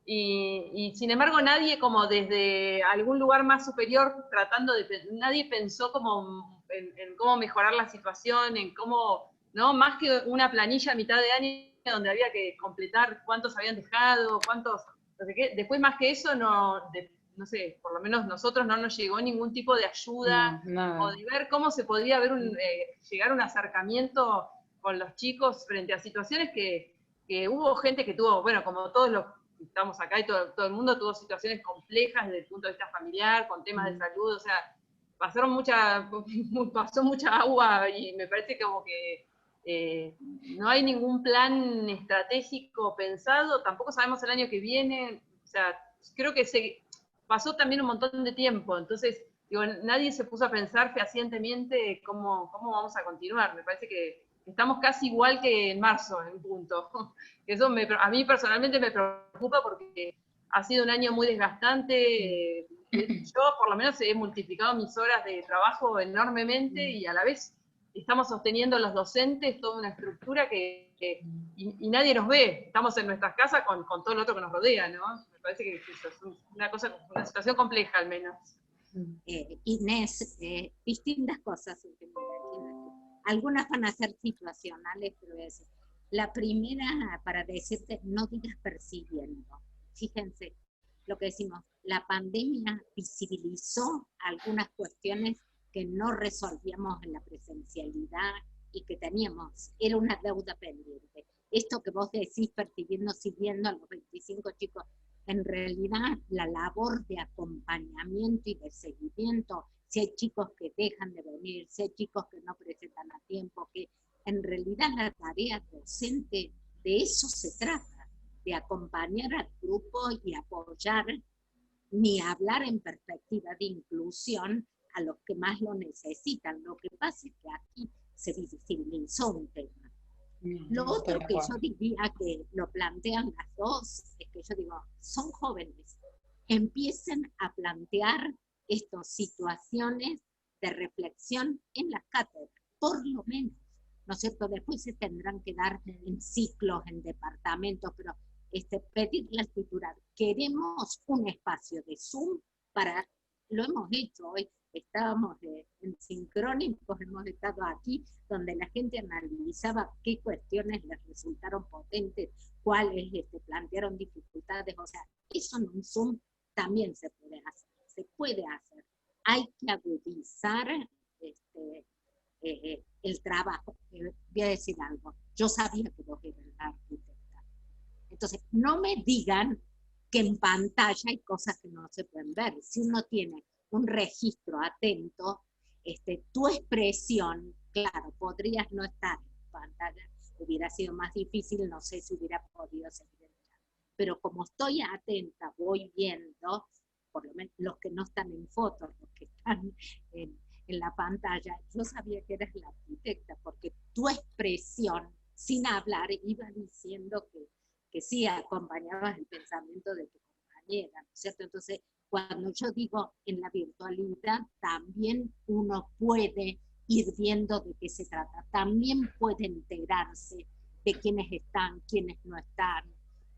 y sin embargo nadie como desde algún lugar más superior nadie pensó como en cómo mejorar la situación, en cómo, ¿no? Más que una planilla a mitad de año donde había que completar cuántos habían dejado, cuántos, no sé qué. Después más que eso, no sé, por lo menos nosotros no nos llegó ningún tipo de ayuda, o de ver cómo se podría llegar a un acercamiento con los chicos frente a situaciones que hubo gente que tuvo, bueno, como todos los que estamos acá y todo el mundo tuvo situaciones complejas desde el punto de vista familiar, con temas de salud, o sea, pasó mucha agua y me parece como que no hay ningún plan estratégico pensado, tampoco sabemos el año que viene, o sea, creo que pasó también un montón de tiempo, entonces, digo, nadie se puso a pensar fehacientemente cómo vamos a continuar. Me parece que estamos casi igual que en marzo, en punto. Eso a mí personalmente me preocupa porque ha sido un año muy desgastante. Yo por lo menos he multiplicado mis horas de trabajo enormemente y a la vez estamos sosteniendo los docentes toda una estructura y nadie nos ve. Estamos en nuestras casas con todo lo otro que nos rodea, ¿no? Me parece que eso es una situación compleja al menos. Inés, distintas cosas. Algunas van a ser situacionales, pero es la primera para decirte, no digas persiguiendo. Fíjense lo que decimos, la pandemia visibilizó algunas cuestiones que no resolvíamos en la presencialidad y que teníamos, era una deuda pendiente. Esto que vos decís, percibiendo, siguiendo a los 25 chicos, en realidad la labor de acompañamiento y de seguimiento, si hay chicos que dejan de venir, si hay chicos que no presentan a tiempo, que en realidad la tarea docente de eso se trata, de acompañar al grupo y apoyar, ni hablar en perspectiva de inclusión a los que más lo necesitan. Lo que pasa es que aquí se visibilizó un tema. Lo otro que yo diría que lo plantean las dos, es que yo digo, son jóvenes, empiecen a plantear estas situaciones de reflexión en las cátedras, por lo menos, ¿no es cierto? Después se tendrán que dar en ciclos, en departamentos, pero pedirle al titular, queremos un espacio de Zoom lo hemos hecho hoy, estábamos en sincrónicos, hemos estado aquí, donde la gente analizaba qué cuestiones les resultaron potentes, cuáles plantearon dificultades, o sea, eso en un Zoom también se puede hacer, hay que agudizar el trabajo. Voy a decir algo, yo sabía que vos eras la arquitecta, entonces no me digan que en pantalla hay cosas que no se pueden ver. Si uno tiene un registro atento, tu expresión, claro, podrías no estar en pantalla, hubiera sido más difícil, no sé si hubiera podido seguir. Pero como estoy atenta, voy viendo, por lo menos los que no están en fotos, los que están en la pantalla, yo sabía que eras la arquitecta, porque tu expresión, sin hablar, iba diciendo que sí acompañabas el pensamiento de tu compañera, ¿no es cierto? Entonces, cuando yo digo en la virtualidad, también uno puede ir viendo de qué se trata, también puede enterarse de quiénes están, quiénes no están,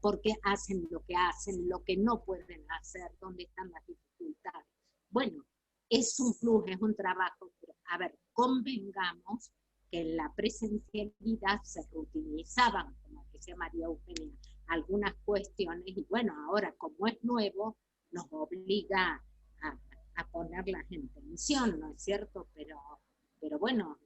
por qué hacen, lo que no pueden hacer, dónde están las dificultades. Bueno, es un plus, es un trabajo, pero a ver, convengamos que en la presencialidad se reutilizaban, como decía María Eugenia, algunas cuestiones, y bueno, ahora como es nuevo, nos obliga a ponerlas en tensión, ¿no es cierto? Pero bueno,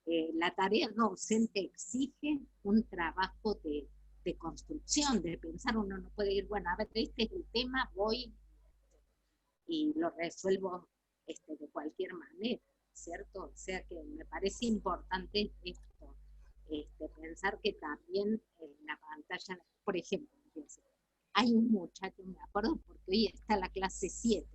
la tarea docente exige un trabajo de construcción, de pensar, uno no puede ir, bueno, a ver, este es el tema, voy y lo resuelvo de cualquier manera, ¿cierto? O sea que me parece importante esto, pensar que también en la pantalla, por ejemplo, hay un muchacho, me acuerdo porque hoy está la clase 7,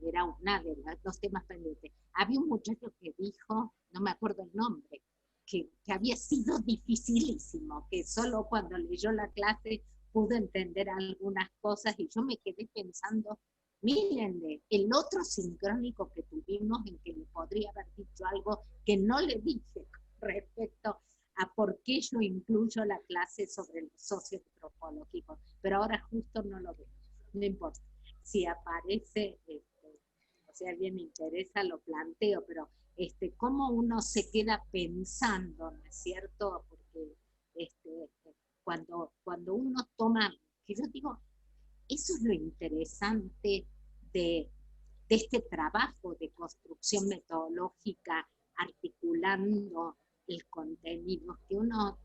era una de los temas pendientes, había un muchacho que dijo, no me acuerdo el nombre, que había sido dificilísimo, que solo cuando leyó la clase pudo entender algunas cosas, y yo me quedé pensando, mírenle, el otro sincrónico que tuvimos en que le podría haber dicho algo que no le dije respecto a por qué yo incluyo la clase sobre el socioantropológico, pero ahora justo no lo veo, no importa. Si aparece, o si a alguien me interesa, lo planteo, pero cómo uno se queda pensando, ¿no es cierto? Porque cuando uno toma, que yo digo, eso es lo interesante de este trabajo de construcción metodológica, articulando el contenido, que uno,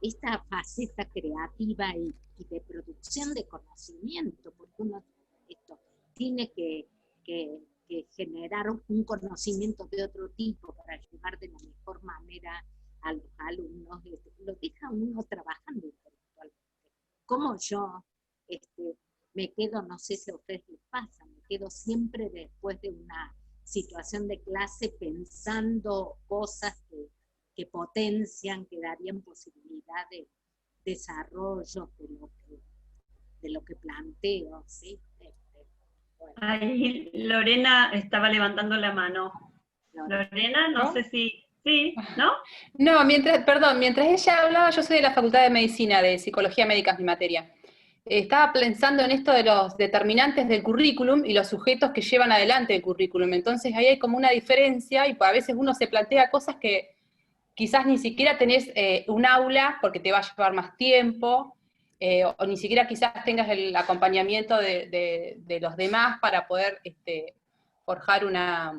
esta faceta creativa y de producción de conocimiento, porque uno tiene que generar un conocimiento de otro tipo para llevar de la mejor manera a los alumnos, lo deja uno trabajando intelectualmente. Como yo me quedo, no sé si a ustedes les pasa, me quedo siempre después de una situación de clase pensando cosas que potencian, que darían posibilidad de desarrollo de lo que planteo, ¿sí? Bueno. Ahí Lorena estaba levantando la mano. Lorena, no sé si... ¿Sí? ¿No? No, mientras ella hablaba, yo soy de la Facultad de Medicina, de Psicología Médica es mi materia. Estaba pensando en esto de los determinantes del currículum y los sujetos que llevan adelante el currículum. Entonces ahí hay como una diferencia y a veces uno se plantea cosas que quizás ni siquiera tenés un aula porque te va a llevar más tiempo, o ni siquiera quizás tengas el acompañamiento de los demás para poder forjar una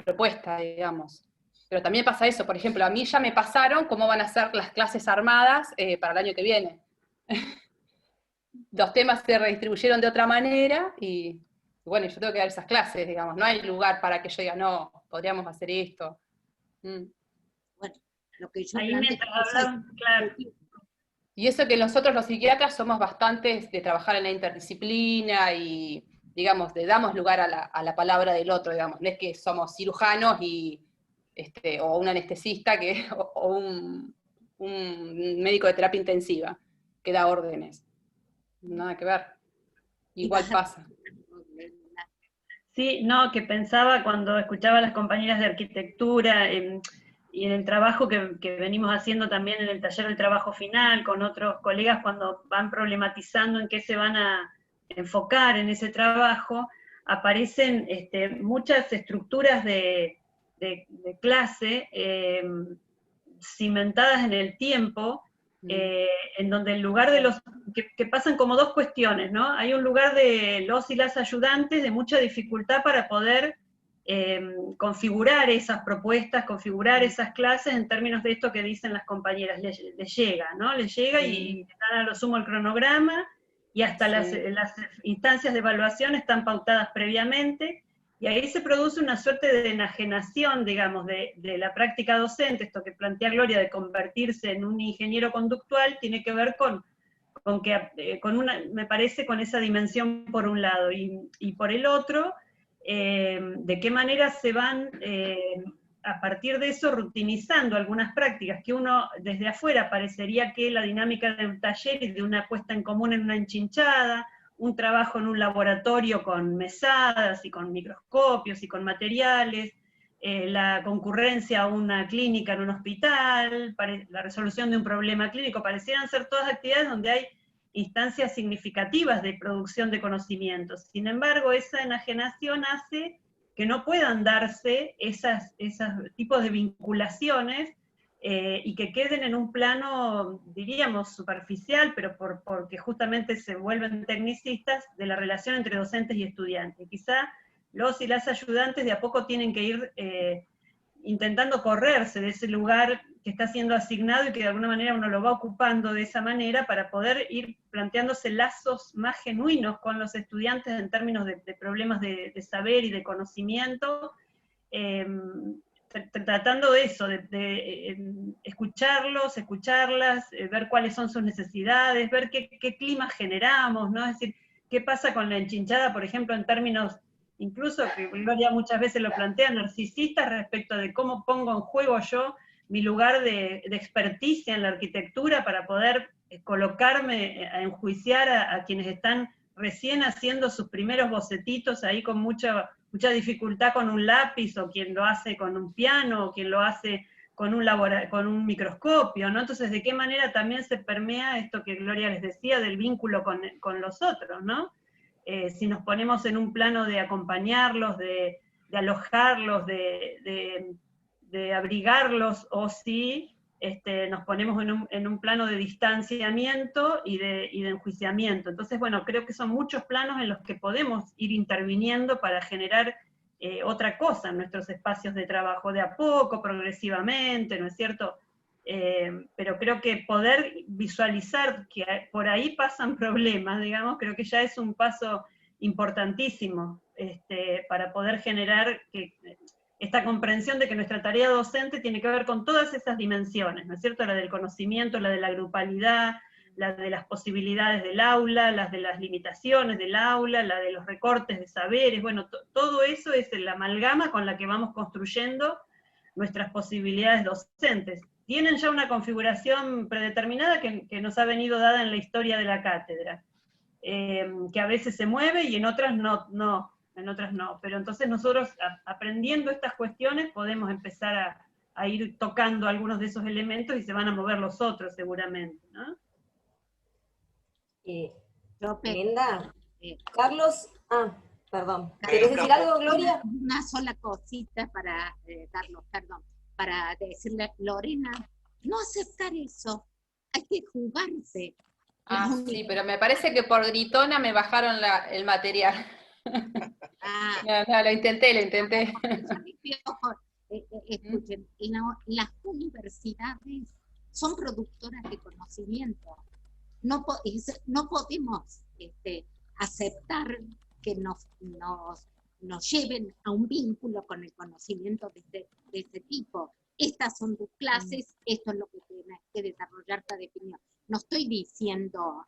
propuesta, digamos. Pero también pasa eso, por ejemplo, a mí ya me pasaron cómo van a ser las clases armadas para el año que viene. Los temas se redistribuyeron de otra manera y bueno, yo tengo que dar esas clases, digamos, no hay lugar para que yo diga, no, podríamos hacer esto. Bueno, lo que yo ahí mientras hablan, claro. Y eso que nosotros los psiquiatras somos bastantes de trabajar en la interdisciplina y, digamos, le damos lugar a la palabra del otro, digamos, no es que somos cirujanos y, o un anestesista o un médico de terapia intensiva que da órdenes. Nada que ver. Igual pasa. Sí, no, que pensaba cuando escuchaba a las compañeras de arquitectura y en el trabajo que venimos haciendo también en el taller del trabajo final, con otros colegas cuando van problematizando en qué se van a enfocar en ese trabajo, aparecen muchas estructuras de clase cimentadas en el tiempo, en donde en lugar de los, que pasan como dos cuestiones, ¿no? Hay un lugar de los y las ayudantes de mucha dificultad para poder configurar esas propuestas, configurar esas clases en términos de esto que dicen las compañeras, les llega, ¿no? Les llega y dan a lo sumo el cronograma, y hasta las instancias de evaluación están pautadas previamente, y ahí se produce una suerte de enajenación, digamos, de la práctica docente. Esto que plantea Gloria de convertirse en un ingeniero conductual tiene que ver con me parece, con esa dimensión por un lado, y por el otro, de qué manera se van, a partir de eso, rutinizando algunas prácticas que uno desde afuera parecería que la dinámica de un taller y de una puesta en común en una enchinchada, un trabajo en un laboratorio con mesadas y con microscopios y con materiales, la concurrencia a una clínica en un hospital, la resolución de un problema clínico, parecieran ser todas actividades donde hay instancias significativas de producción de conocimientos. Sin embargo, esa enajenación hace que no puedan darse esos tipos de vinculaciones y que queden en un plano, diríamos, superficial, pero porque justamente se vuelven tecnicistas, de la relación entre docentes y estudiantes. Quizá los y las ayudantes de a poco tienen que ir intentando correrse de ese lugar que está siendo asignado y que de alguna manera uno lo va ocupando de esa manera para poder ir planteándose lazos más genuinos con los estudiantes en términos de problemas de saber y de conocimiento, tratando de eso, de escucharlas, ver cuáles son sus necesidades, ver qué clima generamos, ¿no? Es decir, qué pasa con la enchinchada, por ejemplo, en términos, incluso que Gloria muchas veces lo plantea, narcisistas, respecto de cómo pongo en juego yo mi lugar de experticia en la arquitectura para poder colocarme a enjuiciar a quienes están recién haciendo sus primeros bocetitos ahí con mucha dificultad con un lápiz, o quien lo hace con un piano, o quien lo hace con un microscopio, ¿no? Entonces, ¿de qué manera también se permea esto que Gloria les decía del vínculo con los otros, ¿no? Si nos ponemos en un plano de acompañarlos, de alojarlos, de abrigarlos, o si nos ponemos en un plano de distanciamiento y de enjuiciamiento. Entonces, bueno, creo que son muchos planos en los que podemos ir interviniendo para generar otra cosa en nuestros espacios de trabajo, de a poco, progresivamente, ¿no es cierto? Pero creo que poder visualizar que por ahí pasan problemas, digamos, creo que ya es un paso importantísimo para poder generar esta comprensión de que nuestra tarea docente tiene que ver con todas esas dimensiones, ¿no es cierto? La del conocimiento, la de la grupalidad, la de las posibilidades del aula, las de las limitaciones del aula, la de los recortes de saberes, bueno, todo eso es la amalgama con la que vamos construyendo nuestras posibilidades docentes. Tienen ya una configuración predeterminada que nos ha venido dada en la historia de la cátedra, que a veces se mueve y en otras no, pero entonces nosotros aprendiendo estas cuestiones podemos empezar a ir tocando algunos de esos elementos y se van a mover los otros seguramente, ¿no? Linda, Carlos, perdón, ¿quieres decir algo, Gloria? Una sola cosita para Carlos, perdón, para decirle, Lorena, no aceptar eso, hay que jugarse. Sí, pero me parece que por gritona me bajaron el material. No, lo intenté. Escuchen, las universidades son productoras de conocimiento. No podemos aceptar que nos lleven a un vínculo con el conocimiento de este tipo. Estas son tus clases, esto es lo que tienes que desarrollar, esta definición. No estoy diciendo,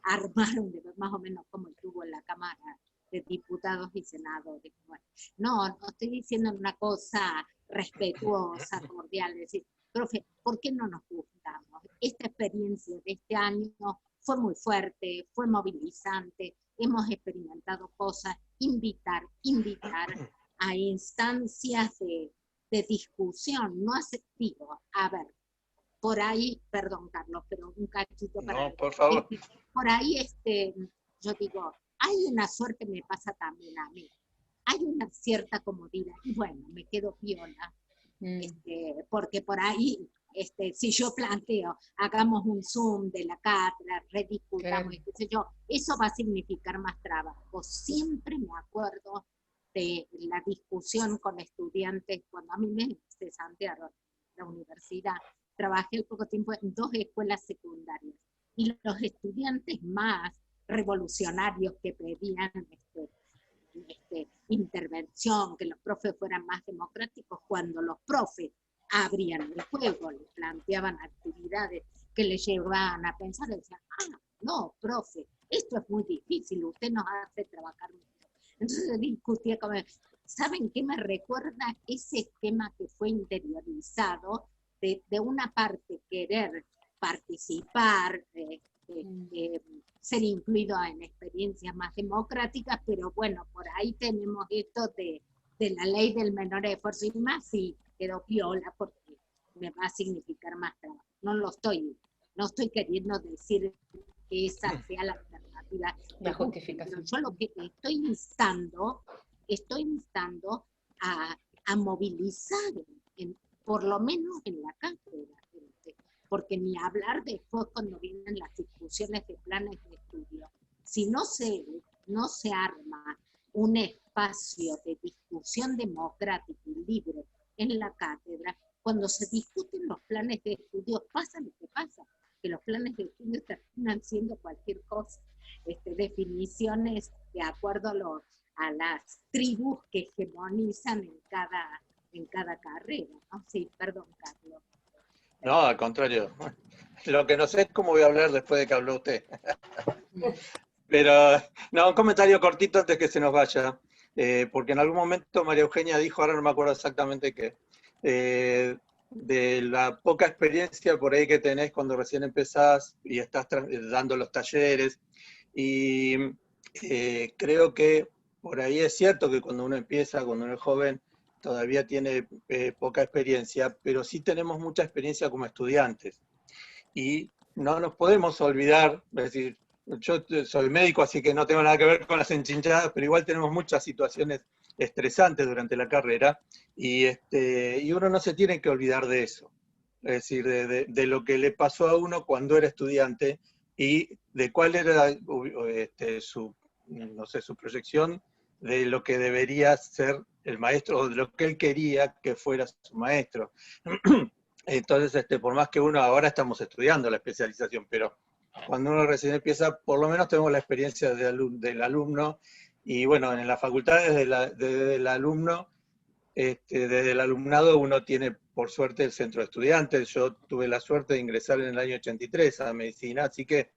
armaron más o menos como estuvo en la Cámara de Diputados y Senadores. Bueno, no estoy diciendo una cosa respetuosa, cordial, decir, profe, ¿por qué no nos juntamos? Esta experiencia de este año fue muy fuerte, fue movilizante, hemos experimentado cosas, invitar a instancias de discusión, no asertivo. A ver, por ahí, perdón Carlos, pero un cachito para... No, por favor. Por ahí, yo digo, hay una suerte, me pasa también a mí, hay una cierta comodidad, y bueno, me quedo piola, porque por ahí, si yo planteo, hagamos un Zoom de la cátedra, rediscutamos, qué sé yo, eso va a significar más trabajo. Siempre me acuerdo de la discusión con estudiantes, cuando a mí me cesantearon la universidad, trabajé poco tiempo en 2 escuelas secundarias, y los estudiantes más revolucionarios que pedían intervención, que los profes fueran más democráticos, cuando los profes abrían el juego, les planteaban actividades que les llevaban a pensar, decían, no, profe, esto es muy difícil, usted nos hace trabajar mucho. Entonces discutía como, ¿saben qué me recuerda ese esquema que fue interiorizado de una parte querer participar, ser incluido en experiencias más democráticas, pero bueno, por ahí tenemos esto de la ley del menor esfuerzo y más, y quedó piola porque me va a significar más trabajo. No estoy queriendo decir que esa sea la alternativa. La justificación. Yo lo que estoy instando a movilizar, por lo menos en la cátedra, porque ni hablar después cuando vienen las discusiones de planes de estudio. Si no se arma un espacio de discusión democrática y libre en la cátedra, cuando se discuten los planes de estudio pasa lo que pasa, que los planes de estudio terminan siendo cualquier cosa, definiciones de acuerdo a las tribus que hegemonizan en cada carrera, ¿no? Sí, perdón, Carlos. No, al contrario. Lo que no sé es cómo voy a hablar después de que habló usted. Pero, no, un comentario cortito antes que se nos vaya. Porque en algún momento María Eugenia dijo, ahora no me acuerdo exactamente qué, de la poca experiencia por ahí que tenés cuando recién empezás y estás dando los talleres. Y creo que por ahí es cierto que cuando uno empieza, cuando uno es joven, todavía tiene poca experiencia, pero sí tenemos mucha experiencia como estudiantes. Y no nos podemos olvidar, es decir, yo soy médico, así que no tengo nada que ver con las enchinchadas, pero igual tenemos muchas situaciones estresantes durante la carrera, y uno no se tiene que olvidar de eso. Es decir, de lo que le pasó a uno cuando era estudiante, y de cuál era su proyección de lo que debería ser el maestro, o de lo que él quería que fuera su maestro. Entonces, por más que uno, ahora estamos estudiando la especialización, pero cuando uno recién empieza, por lo menos tenemos la experiencia del alumno, y bueno, en la facultad desde el alumno, desde el alumnado uno tiene, por suerte, el centro de estudiantes. Yo tuve la suerte de ingresar en el año 83 a medicina, así que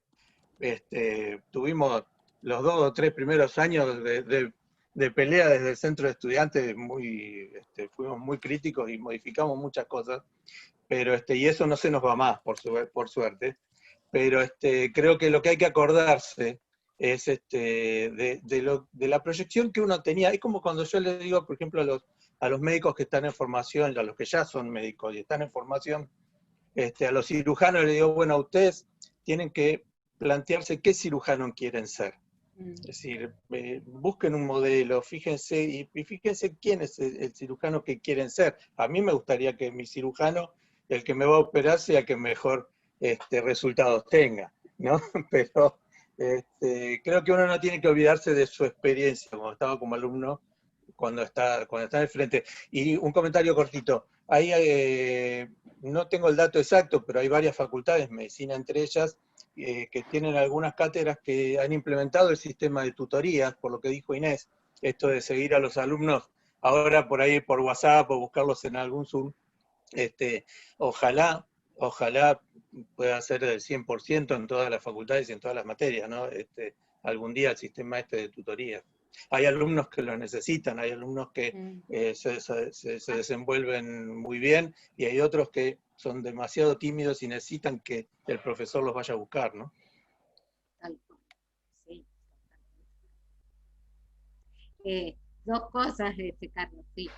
tuvimos los 2 o 3 primeros años de pelea desde el centro de estudiantes, fuimos muy críticos y modificamos muchas cosas, pero y eso no se nos va más, por suerte. Pero creo que lo que hay que acordarse es de la proyección que uno tenía. Es como cuando yo le digo, por ejemplo, a los médicos que están en formación, a los que ya son médicos y están en formación, a los cirujanos les digo, bueno, ustedes tienen que plantearse qué cirujano quieren ser. Es decir, busquen un modelo, fíjense, y fíjense quién es el cirujano que quieren ser. A mí me gustaría que mi cirujano, el que me va a operar, sea el que mejor resultados tenga, ¿no? Pero creo que uno no tiene que olvidarse de su experiencia, como estaba como alumno, cuando está en el frente. Y un comentario cortito. Ahí no tengo el dato exacto, pero hay varias facultades, medicina entre ellas, que tienen algunas cátedras que han implementado el sistema de tutorías, por lo que dijo Inés, esto de seguir a los alumnos ahora por ahí por WhatsApp o buscarlos en algún Zoom. Ojalá pueda ser del 100% en todas las facultades y en todas las materias, ¿no? Algún día el sistema de tutoría. Hay alumnos que lo necesitan, hay alumnos que se desenvuelven muy bien, y hay otros que son demasiado tímidos y necesitan que el profesor los vaya a buscar, ¿no? Sí. Dos cosas, Carlos, sí.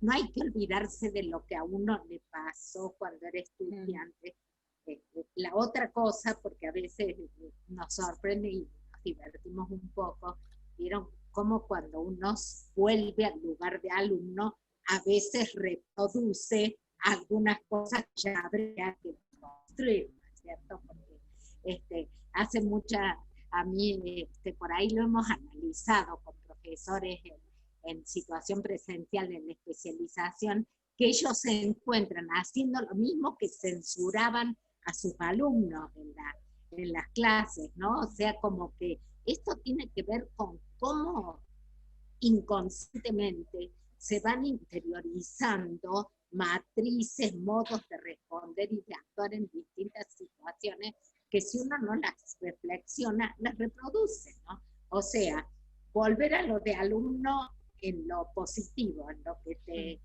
No hay que olvidarse de lo que a uno le pasó cuando era estudiante. La otra cosa, porque a veces nos sorprende y nos divertimos un poco, vieron cómo cuando uno vuelve al lugar de alumno, a veces reproduce algunas cosas que ya habría que construir, ¿no es cierto? Porque hace mucha, a mí por ahí lo hemos analizado con profesores en situación presencial, en especialización, que ellos se encuentran haciendo lo mismo que censuraban a sus alumnos en en las clases, ¿no? O sea, como que esto tiene que ver con cómo inconscientemente se van interiorizando matrices, modos de responder y de actuar en distintas situaciones que si uno no las reflexiona, las reproduce, ¿no? O sea, volver a lo de alumno en lo positivo, en lo que te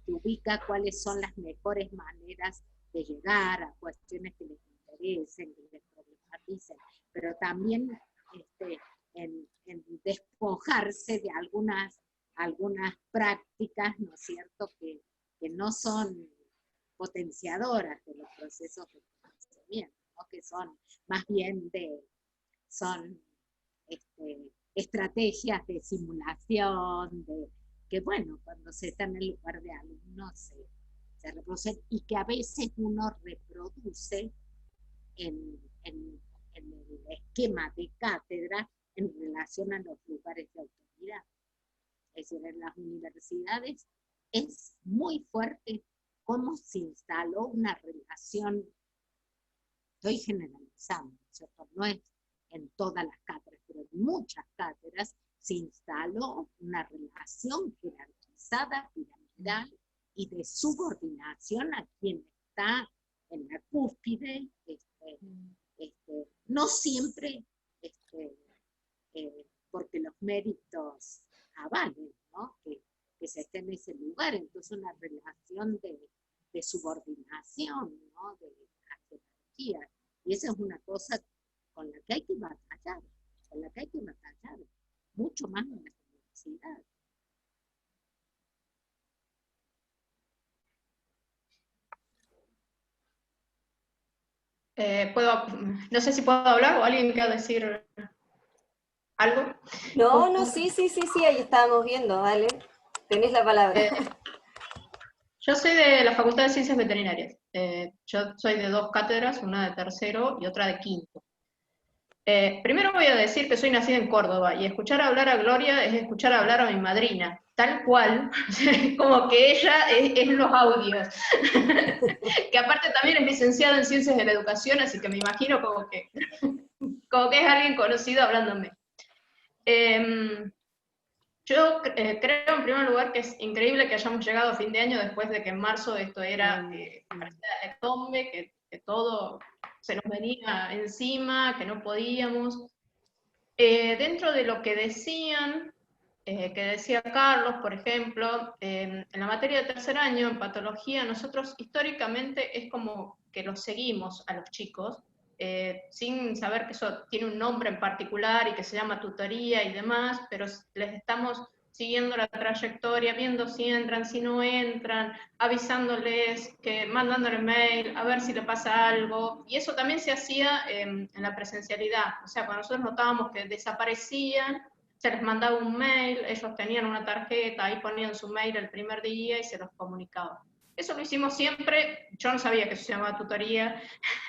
ubica cuáles son las mejores maneras de llegar a cuestiones que les interesen, que les problematicen, pero también en despojarse de algunas prácticas, ¿no es cierto?, que no son potenciadoras de los procesos de conocimiento, ¿no? Que son más bien estrategias de simulación, que bueno, cuando se está en el lugar de alumnos se reproducen y que a veces uno reproduce en el esquema de cátedra en relación a los lugares de autoridad. Es decir, en las universidades es muy fuerte cómo se instaló una relación, estoy generalizando, ¿cierto? No es en todas las cátedras, pero en muchas cátedras se instaló una relación jerarquizada, piramidal y de subordinación a quien está en la cúspide, no siempre porque los méritos avalen, ¿no? Que se esté en ese lugar, entonces una relación de subordinación, ¿no? De jerarquía, y esa es una cosa con la que hay que batallar, mucho más en la universidad. No sé si puedo hablar o alguien quiere decir algo. No, sí, ahí estábamos viendo, dale, tenés la palabra. Yo soy de la Facultad de Ciencias Veterinarias. Yo soy de 2 cátedras, una de tercero y otra de quinto. Primero voy a decir que soy nacida en Córdoba, y escuchar hablar a Gloria es escuchar hablar a mi madrina, tal cual, como que ella es los audios. Que aparte también es licenciada en Ciencias de la Educación, así que me imagino como que es alguien conocido hablándome. Yo creo en primer lugar que es increíble que hayamos llegado a fin de año después de que en marzo esto era parecía la hecatombe, que todo se nos venía encima, que no podíamos. Dentro de lo que decían, que decía Carlos, por ejemplo, en la materia de tercer año, en patología, nosotros históricamente es como que los seguimos a los chicos, sin saber que eso tiene un nombre en particular y que se llama tutoría y demás, pero les estamos siguiendo la trayectoria, viendo si entran, si no entran, avisándoles, mandándoles mail, a ver si le pasa algo, y eso también se hacía en la presencialidad, o sea, cuando nosotros notábamos que desaparecían, se les mandaba un mail, ellos tenían una tarjeta, ahí ponían su mail el primer día y se los comunicaba. Eso lo hicimos siempre, yo no sabía que eso se llamaba tutoría,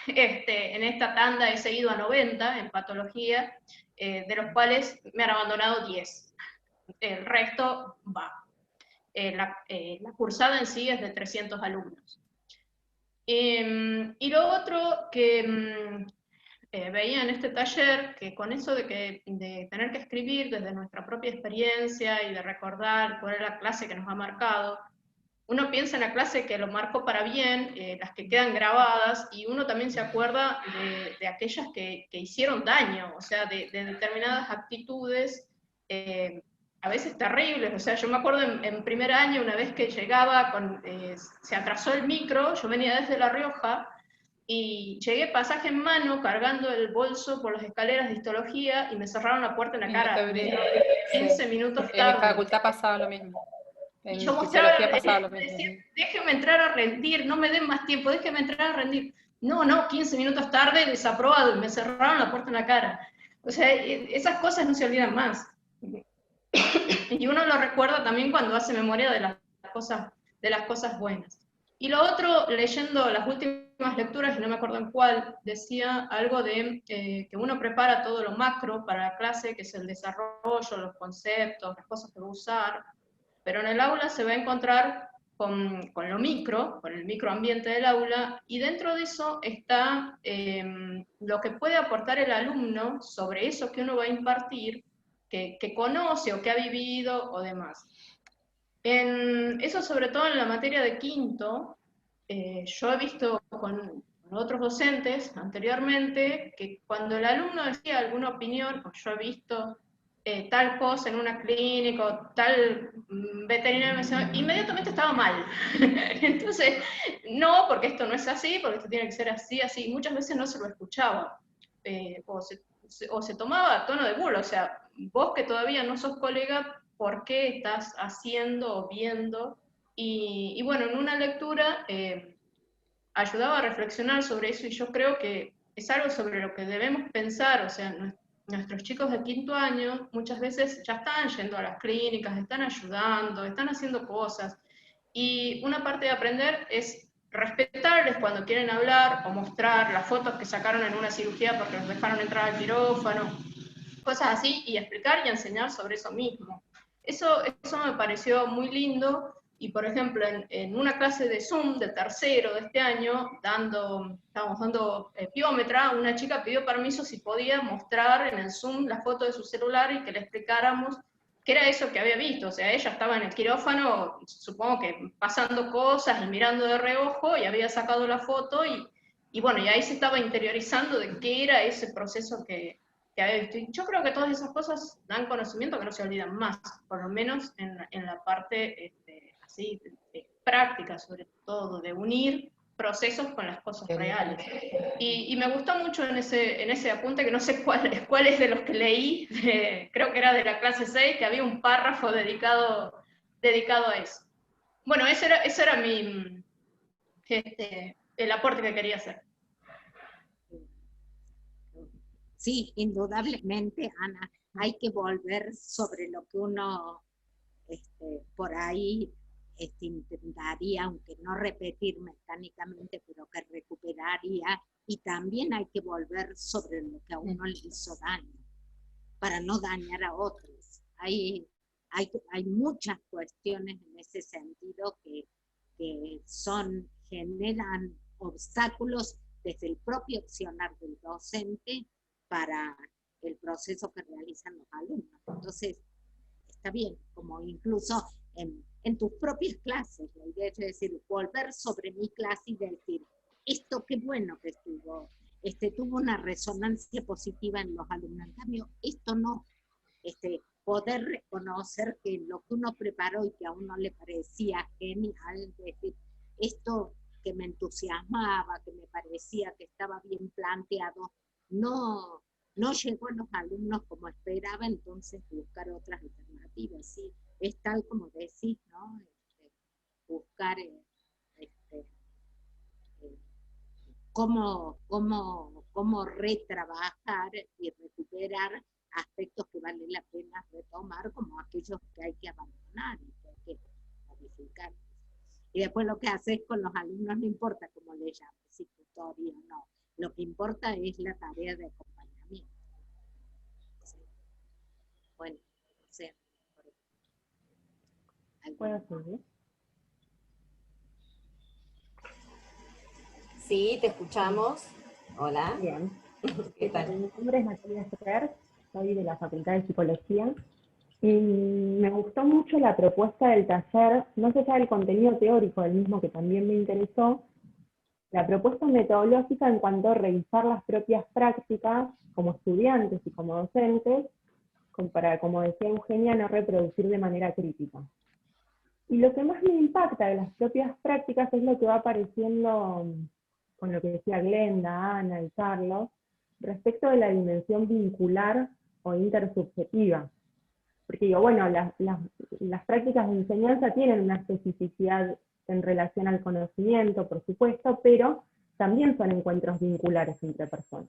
en esta tanda he seguido a 90 en patología, de los cuales me han abandonado 10. El resto va. La cursada en sí es de 300 alumnos. Y lo otro que veía en este taller, que con eso de tener que escribir desde nuestra propia experiencia y de recordar cuál es la clase que nos ha marcado, uno piensa en la clase que lo marcó para bien, las que quedan grabadas, y uno también se acuerda de aquellas que hicieron daño, o sea, de determinadas actitudes, a veces terribles. O sea, yo me acuerdo en primer año, una vez que llegaba, se atrasó el micro, yo venía desde La Rioja, y llegué pasaje en mano, cargando el bolso por las escaleras de histología, y me cerraron la puerta en la cara, 15 minutos tarde. En la facultad pasaba lo mismo. Y yo mostraba, decía, déjeme entrar a rendir, no me den más tiempo, déjeme entrar a rendir. No, 15 minutos tarde, desaprobado, y me cerraron la puerta en la cara. O sea, esas cosas no se olvidan más. Y uno lo recuerda también cuando hace memoria de las cosas buenas. Y lo otro, leyendo las últimas lecturas, y no me acuerdo en cuál, decía algo de que uno prepara todo lo macro para la clase, que es el desarrollo, los conceptos, las cosas que va a usar, pero en el aula se va a encontrar con lo micro, con el microambiente del aula, y dentro de eso está lo que puede aportar el alumno sobre eso que uno va a impartir, que conoce o que ha vivido o demás. Eso sobre todo en la materia de quinto, yo he visto con otros docentes anteriormente que cuando el alumno decía alguna opinión, o yo he visto tal cosa en una clínica, o tal veterinario, inmediatamente estaba mal. Entonces, no, porque esto no es así, porque esto tiene que ser así, así. Y muchas veces no se lo escuchaba, o se tomaba a tono de burla. O sea, vos que todavía no sos colega, ¿por qué estás haciendo o viendo? Y bueno, en una lectura ayudaba a reflexionar sobre eso, y yo creo que es algo sobre lo que debemos pensar. O sea, nuestros chicos de quinto año muchas veces ya están yendo a las clínicas, están ayudando, están haciendo cosas, y una parte de aprender es respetarles cuando quieren hablar o mostrar las fotos que sacaron en una cirugía porque los dejaron entrar al quirófano, cosas así, y explicar y enseñar sobre eso mismo. Eso me pareció muy lindo. Y por ejemplo, en una clase de Zoom de tercero de este año, estábamos dando piómetra, una chica pidió permiso si podía mostrar en el Zoom la foto de su celular y que le explicáramos qué era eso que había visto. O sea, ella estaba en el quirófano, supongo que pasando cosas y mirando de reojo, y había sacado la foto, y bueno, y ahí se estaba interiorizando de qué era ese proceso que había visto. Y yo creo que todas esas cosas dan conocimiento que no se olvidan más, por lo menos en la parte así, práctica, sobre todo, de unir procesos con las cosas reales. Y me gustó mucho en ese apunte, que no sé cuál es de los que leí, creo que era de la clase 6, que había un párrafo dedicado a eso. Bueno, ese era el aporte que quería hacer. Sí, indudablemente, Ana, hay que volver sobre lo que uno por ahí intentaría, aunque no repetir mecánicamente, pero que recuperaría, y también hay que volver sobre lo que a uno le hizo daño, para no dañar a otros. Hay muchas cuestiones en ese sentido que generan obstáculos desde el propio accionar del docente para el proceso que realizan los alumnos. Entonces, está bien, como incluso en tus propias clases, la idea es decir, volver sobre mi clase y decir, esto qué bueno que tuvo una resonancia positiva en los alumnos, en cambio, esto no, poder reconocer que lo que uno preparó y que a uno le parecía genial, decir, esto que me entusiasmaba, que me parecía que estaba bien planteado, no llegó a los alumnos como esperaba, entonces buscar otras alternativas. Sí, es tal como decís, ¿no? Buscar cómo retrabajar y recuperar aspectos que vale la pena retomar, como aquellos que hay que abandonar y que hay que modificar. Y después lo que haces con los alumnos no importa cómo le llames, si tutoría o no. Lo que importa es la tarea de acompañamiento. ¿Sí? Bueno, no sé. ¿Puedo seguir? Sí, te escuchamos. Hola. Bien. ¿Qué tal? Mi nombre es Natalia Ferrer, soy de la Facultad de Psicología. Y me gustó mucho la propuesta del taller, no sé ya el contenido teórico del mismo, que también me interesó, la propuesta metodológica en cuanto a revisar las propias prácticas como estudiantes y como docentes, para, como decía Eugenia, no reproducir de manera crítica. Y lo que más me impacta de las propias prácticas es lo que va apareciendo con lo que decía Glenda, Ana y Carlos, respecto de la dimensión vincular o intersubjetiva. Porque digo, bueno, las prácticas de enseñanza tienen una especificidad en relación al conocimiento, por supuesto, pero también son encuentros vinculares entre personas.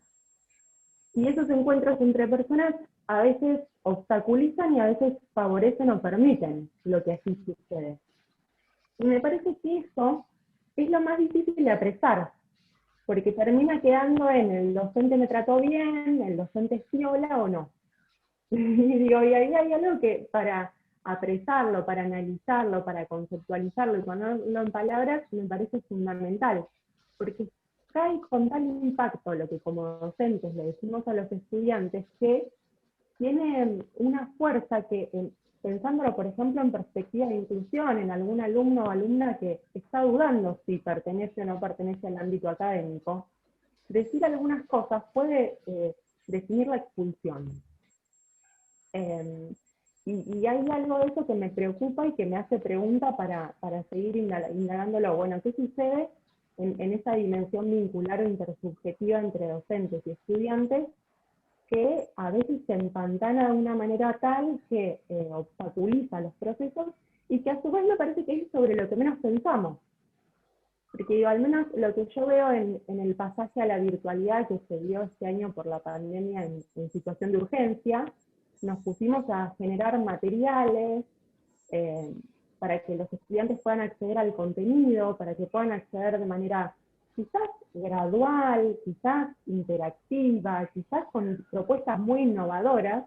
Y esos encuentros entre personas a veces obstaculizan y a veces favorecen o permiten lo que así sucede. Y me parece que eso es lo más difícil de apresar, porque termina quedando en el docente me trató bien, el docente es piola o no. Y digo, y ahí hay algo que para apresarlo, para analizarlo, para conceptualizarlo y ponerlo en palabras, me parece fundamental. Porque cae con tal impacto lo que como docentes le decimos a los estudiantes que tiene una fuerza que, pensándolo por ejemplo en perspectiva de inclusión, en algún alumno o alumna que está dudando si pertenece o no pertenece al ámbito académico, decir algunas cosas puede definir la expulsión. Y hay algo de eso que me preocupa y que me hace pregunta para seguir indagándolo. Bueno, ¿qué sucede en esa dimensión vincular o intersubjetiva entre docentes y estudiantes que a veces se empantana de una manera tal que obstaculiza los procesos y que a su vez me parece que es sobre lo que menos pensamos? Porque digo, al menos lo que yo veo en el pasaje a la virtualidad que se dio este año por la pandemia en situación de urgencia, nos pusimos a generar materiales para que los estudiantes puedan acceder al contenido, para que puedan acceder de manera quizás gradual, quizás interactiva, quizás con propuestas muy innovadoras,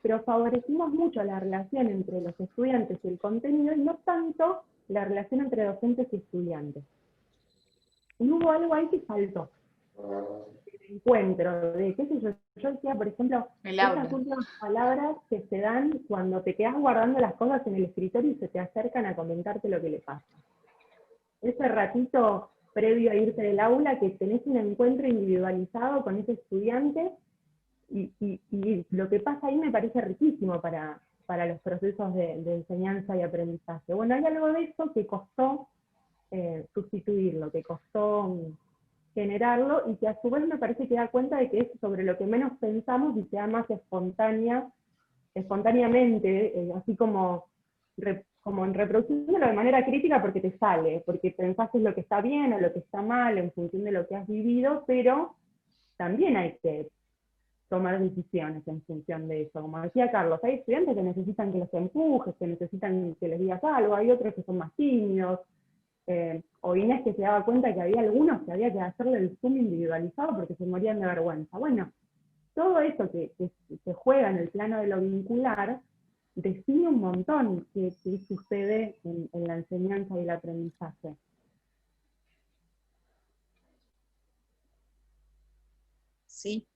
pero favorecimos mucho la relación entre los estudiantes y el contenido y no tanto la relación entre docentes y estudiantes. Y hubo algo ahí que faltó. El encuentro de, qué sé yo decía, por ejemplo, esas últimas palabras que se dan cuando te quedas guardando las cosas en el escritorio y se te acercan a comentarte lo que le pasa. Ese ratito previo a irte del aula que tenés un encuentro individualizado con ese estudiante y lo que pasa ahí me parece riquísimo para los procesos de enseñanza y aprendizaje. Bueno, hay algo de eso que costó sustituirlo, que costó generarlo, y que a su vez me parece que da cuenta de que es sobre lo que menos pensamos y sea más espontáneamente, así como en reproduciéndolo de manera crítica porque te sale, porque pensás que es lo que está bien o lo que está mal en función de lo que has vivido, pero también hay que tomar decisiones en función de eso. Como decía Carlos, hay estudiantes que necesitan que los empujes, que necesitan que les digas algo, hay otros que son más tímidos, o Inés que se daba cuenta que había algunos que había que hacerle el Zoom individualizado porque se morían de vergüenza. Bueno, todo eso que se juega en el plano de lo vincular define un montón qué sucede en la enseñanza y el aprendizaje. Sí,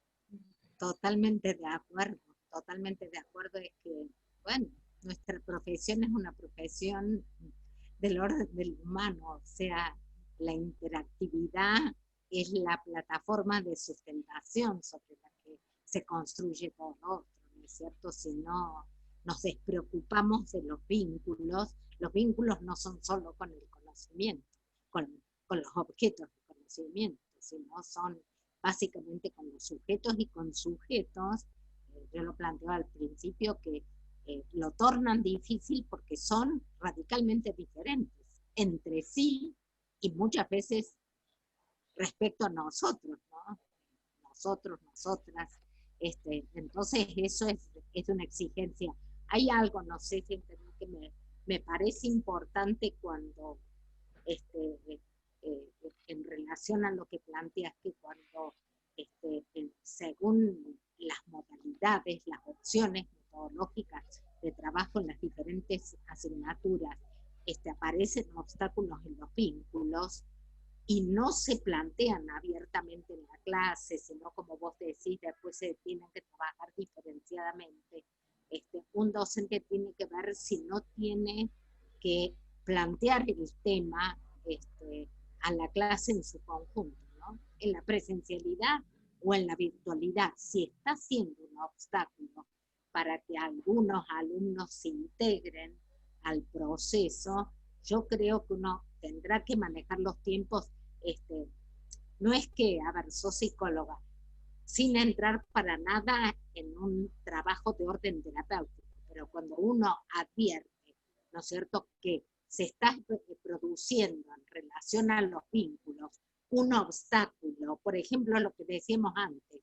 totalmente de acuerdo, totalmente de acuerdo. Es que, bueno, nuestra profesión es una profesión del orden del humano, o sea, la interactividad es la plataforma de sustentación sobre la que se construye todo lo otro, ¿no es cierto? Si no nos despreocupamos de los vínculos no son solo con el conocimiento, con los objetos de conocimiento, sino son básicamente con los sujetos y con sujetos, yo lo planteo al principio, que lo tornan difícil porque son radicalmente diferentes entre sí y muchas veces respecto a nosotros, ¿no? Nosotros, nosotras. Entonces eso es una exigencia. Hay algo, no sé si entendí, que me parece importante cuando, en relación a lo que planteas, que cuando, según las modalidades, las opciones metodológicas de trabajo en las diferentes asignaturas, aparecen obstáculos en los vínculos y no se plantean abiertamente en la clase, sino como vos decís, después se tienen que trabajar diferenciadamente. Un docente tiene que ver si no tiene que plantear el tema a la clase en su conjunto, ¿no? En la presencialidad o en la virtualidad, si está siendo un obstáculo para que algunos alumnos se integren al proceso, yo creo que uno tendrá que manejar los tiempos. No es que, a ver, sos psicóloga, sin entrar para nada en un trabajo de orden terapéutico, pero cuando uno advierte, ¿no es cierto?, que se está produciendo en relación a los vínculos un obstáculo, por ejemplo, lo que decíamos antes,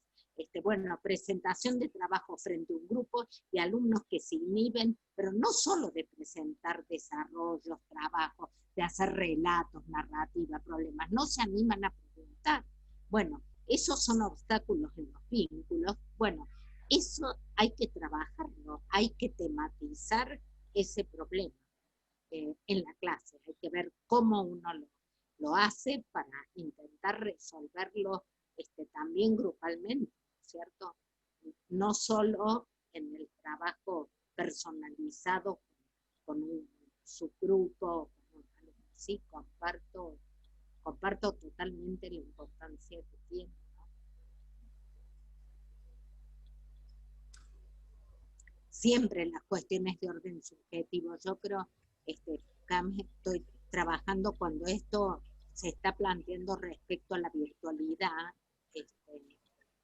bueno, presentación de trabajo frente a un grupo y alumnos que se inhiben, pero no solo de presentar desarrollos, trabajos, de hacer relatos, narrativa, problemas, no se animan a preguntar. Bueno, esos son obstáculos en los vínculos. Bueno, eso hay que trabajarlo, hay que tematizar ese problema en la clase, hay que ver cómo uno lo hace para intentar resolverlo también grupalmente, ¿cierto? No solo en el trabajo personalizado con un subgrupo, sí, comparto totalmente la importancia que tiene, ¿no? Siempre las cuestiones de orden subjetivo. Yo creo, estoy trabajando cuando esto se está planteando respecto a la virtualidad,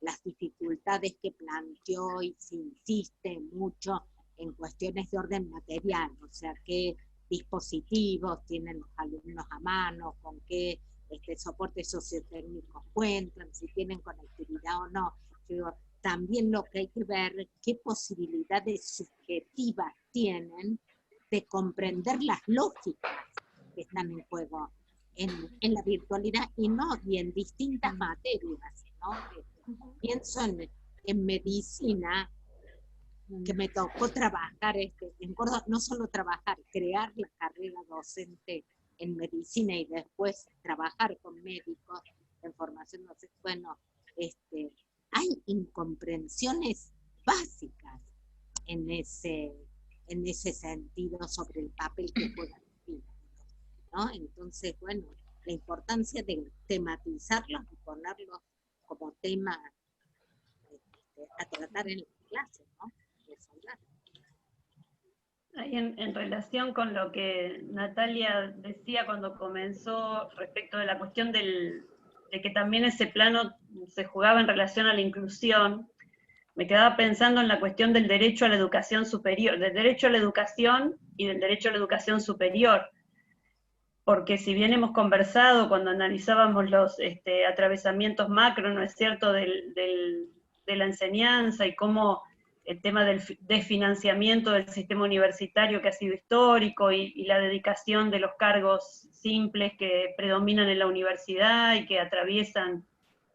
las dificultades que planteó y se insiste mucho en cuestiones de orden material, o sea, qué dispositivos tienen los alumnos a mano, con qué soportes sociotécnicos cuentan, si tienen conectividad o no. Yo, también lo que hay que ver, qué posibilidades subjetivas tienen de comprender las lógicas que están en juego en la virtualidad y en distintas materias, ¿no? Pienso en medicina, que me tocó trabajar en Córdoba, no solo trabajar, crear la carrera docente en medicina y después trabajar con médicos en formación docente. Bueno, hay incomprensiones básicas en ese sentido sobre el papel que juegan los vínculos, ¿no? Entonces, bueno, la importancia de tematizarlos y ponerlos como tema a tratar en las clases, ¿no? Ahí en relación con lo que Natalia decía cuando comenzó respecto de la cuestión de que también ese plano se jugaba en relación a la inclusión, me quedaba pensando en la cuestión del derecho a la educación superior, del derecho a la educación y del derecho a la educación superior, porque si bien hemos conversado cuando analizábamos los atravesamientos macro, ¿no es cierto?, de la enseñanza y cómo el tema del desfinanciamiento del sistema universitario que ha sido histórico y la dedicación de los cargos simples que predominan en la universidad y que atraviesan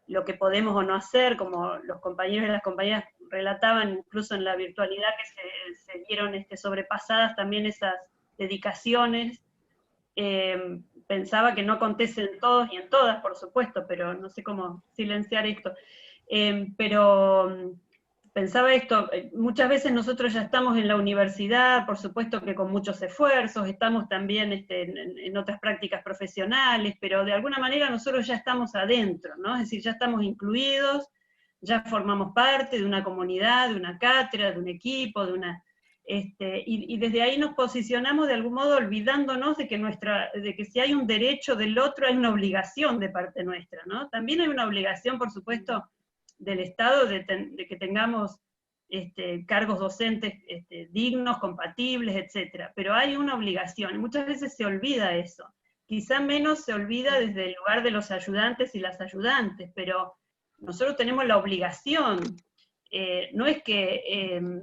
lo que podemos o no hacer, como los compañeros y las compañeras relataban, incluso en la virtualidad que se vieron sobrepasadas también esas dedicaciones. Pensaba que no acontece en todos y en todas, por supuesto, pero no sé cómo silenciar esto. Pero pensaba esto, muchas veces nosotros ya estamos en la universidad, por supuesto que con muchos esfuerzos, estamos también en otras prácticas profesionales, pero de alguna manera nosotros ya estamos adentro, ¿no? Es decir, ya estamos incluidos, ya formamos parte de una comunidad, de una cátedra, de un equipo, y desde ahí nos posicionamos de algún modo olvidándonos de que si hay un derecho del otro, hay una obligación de parte nuestra, ¿no? También hay una obligación, por supuesto, del Estado de que tengamos cargos docentes dignos, compatibles, etcétera. Pero hay una obligación, y muchas veces se olvida eso. Quizá menos se olvida desde el lugar de los ayudantes y las ayudantes, pero nosotros tenemos la obligación. No es que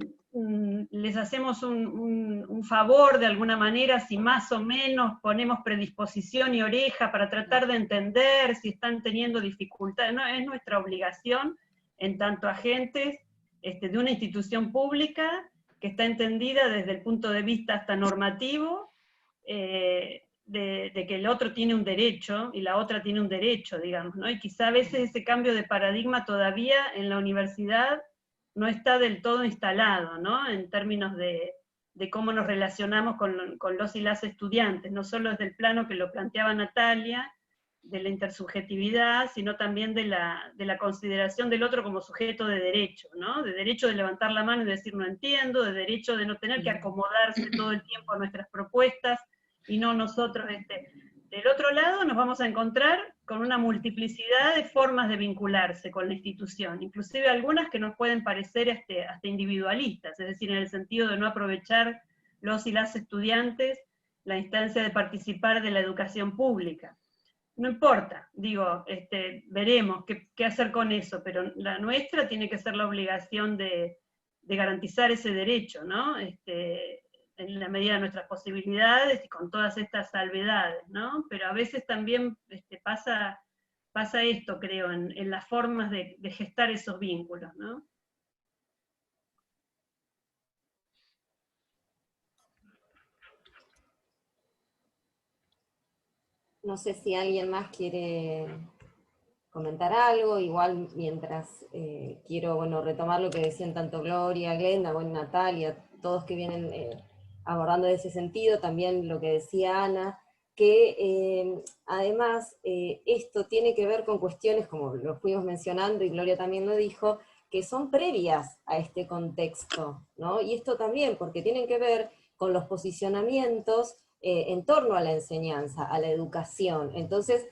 les hacemos un favor de alguna manera si más o menos ponemos predisposición y oreja para tratar de entender si están teniendo dificultades. No, es nuestra obligación en tanto agentes de una institución pública que está entendida desde el punto de vista hasta normativo, de que el otro tiene un derecho y la otra tiene un derecho, digamos, ¿no? Y quizá a veces ese cambio de paradigma todavía en la universidad no está del todo instalado, ¿no? En términos de cómo nos relacionamos con los y las estudiantes, no solo desde el plano que lo planteaba Natalia, de la intersubjetividad, sino también de la consideración del otro como sujeto de derecho, ¿no? De derecho de levantar la mano y decir no entiendo, de derecho de no tener que acomodarse todo el tiempo a nuestras propuestas, y no nosotros. Del otro lado nos vamos a encontrar con una multiplicidad de formas de vincularse con la institución, inclusive algunas que nos pueden parecer hasta individualistas, es decir, en el sentido de no aprovechar los y las estudiantes la instancia de participar de la educación pública. No importa, digo, veremos qué hacer con eso, pero la nuestra tiene que ser la obligación de garantizar ese derecho, ¿no? En la medida de nuestras posibilidades y con todas estas salvedades, ¿no? Pero a veces también pasa esto, creo, en las formas de gestar esos vínculos, ¿no? No sé si alguien más quiere comentar algo, igual mientras quiero, bueno, retomar lo que decían tanto Gloria, Glenda, bueno, Natalia, todos que vienen abordando de ese sentido, también lo que decía Ana, que además esto tiene que ver con cuestiones, como lo fuimos mencionando y Gloria también lo dijo, que son previas a este contexto, ¿no? Y esto también, porque tienen que ver con los posicionamientos en torno a la enseñanza, a la educación. Entonces,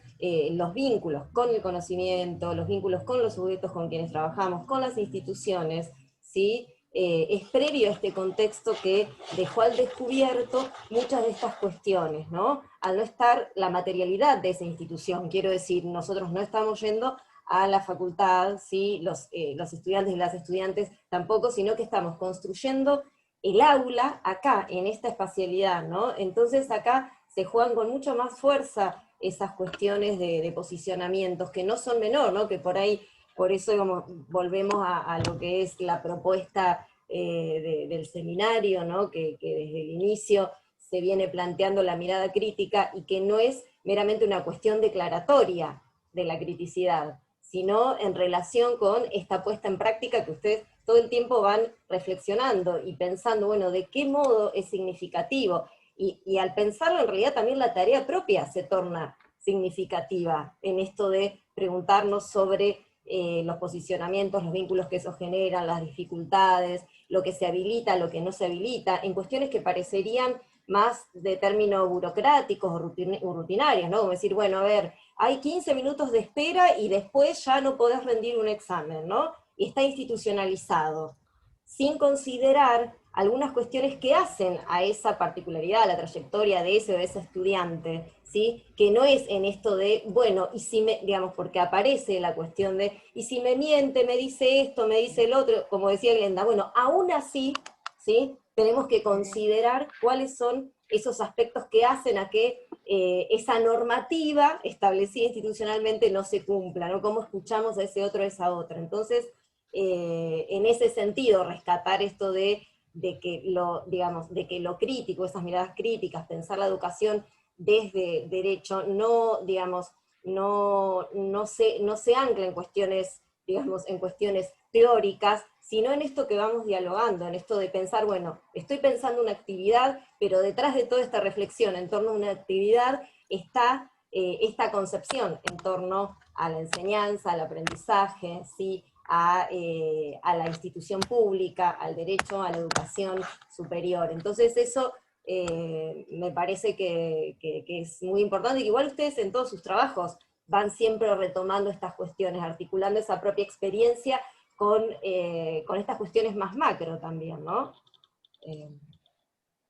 los vínculos con el conocimiento, los vínculos con los sujetos con quienes trabajamos, con las instituciones, ¿sí? Es previo a este contexto que dejó al descubierto muchas de estas cuestiones, ¿no? Al no estar la materialidad de esa institución, quiero decir, nosotros no estamos yendo a la facultad, ¿sí? Los estudiantes y las estudiantes tampoco, sino que estamos construyendo el aula acá, en esta espacialidad, ¿no? Entonces acá se juegan con mucho más fuerza esas cuestiones de posicionamientos, que no son menor, ¿no? Que por ahí, por eso como volvemos a lo que es la propuesta del seminario, ¿no? Que desde el inicio se viene planteando la mirada crítica, y que no es meramente una cuestión declaratoria de la criticidad, sino en relación con esta puesta en práctica que ustedes todo el tiempo van reflexionando y pensando, bueno, de qué modo es significativo. Y al pensarlo, en realidad también la tarea propia se torna significativa en esto de preguntarnos sobre los posicionamientos, los vínculos que eso genera, las dificultades, lo que se habilita, lo que no se habilita, en cuestiones que parecerían más de términos burocráticos o rutinarios, ¿no? Como decir, bueno, a ver, hay 15 minutos de espera y después ya no podés rendir un examen, ¿no? Y está institucionalizado, sin considerar algunas cuestiones que hacen a esa particularidad, a la trayectoria de ese o de ese estudiante, ¿sí? Que no es en esto de, bueno, y si me, digamos, porque aparece la cuestión de, y si me miente, me dice esto, me dice el otro, como decía Glenda, bueno, aún así, ¿sí? Tenemos que considerar cuáles son esos aspectos que hacen a que esa normativa establecida institucionalmente no se cumpla, ¿no? Cómo escuchamos a ese otro, a esa otra. Entonces, en ese sentido, rescatar esto de que lo, digamos, de que lo crítico, esas miradas críticas, pensar la educación desde derecho, no, digamos, no se ancla en cuestiones, digamos, en cuestiones teóricas, sino en esto que vamos dialogando, en esto de pensar, bueno, estoy pensando una actividad, pero detrás de toda esta reflexión en torno a una actividad está esta concepción en torno a la enseñanza, al aprendizaje, ¿sí? A la institución pública, al derecho a la educación superior. Entonces eso me parece que es muy importante, y que igual ustedes en todos sus trabajos van siempre retomando estas cuestiones, articulando esa propia experiencia con estas cuestiones más macro también, ¿no?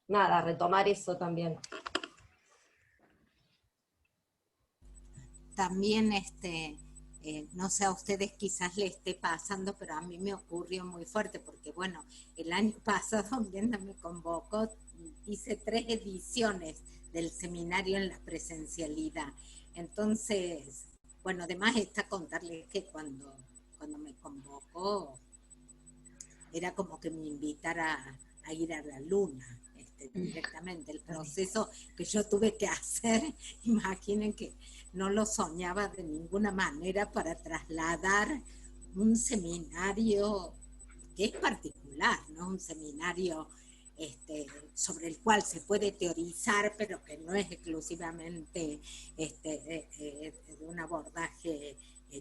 Nada, retomar eso también. También, no sé, a ustedes quizás les esté pasando, pero a mí me ocurrió muy fuerte, porque bueno, el año pasado Glenda me convocó, hice 3 ediciones del seminario en la presencialidad. Entonces, bueno, además está contarles que cuando me convocó, era como que me invitara a ir a la luna, directamente. El proceso que yo tuve que hacer, imaginen que no lo soñaba de ninguna manera, para trasladar un seminario que es particular, ¿no? Un seminario sobre el cual se puede teorizar, pero que no es exclusivamente de un abordaje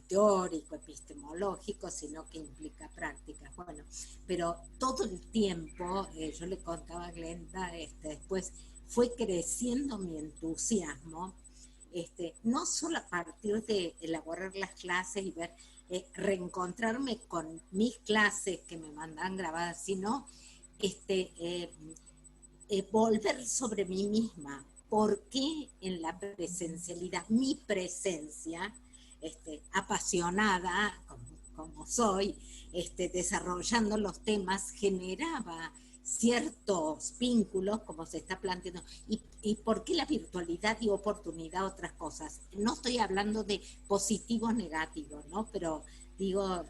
teórico, epistemológico, sino que implica prácticas. Bueno, pero todo el tiempo, yo le contaba a Glenda, después fue creciendo mi entusiasmo, no solo a partir de elaborar las clases y ver, reencontrarme con mis clases que me mandaban grabadas, sino volver sobre mí misma. ¿Por qué en la presencialidad, mi presencia, apasionada como soy, desarrollando los temas, generaba ciertos vínculos, como se está planteando, y por qué la virtualidad dio oportunidad a otras cosas? No estoy hablando de positivo o negativo, ¿no? Pero digo,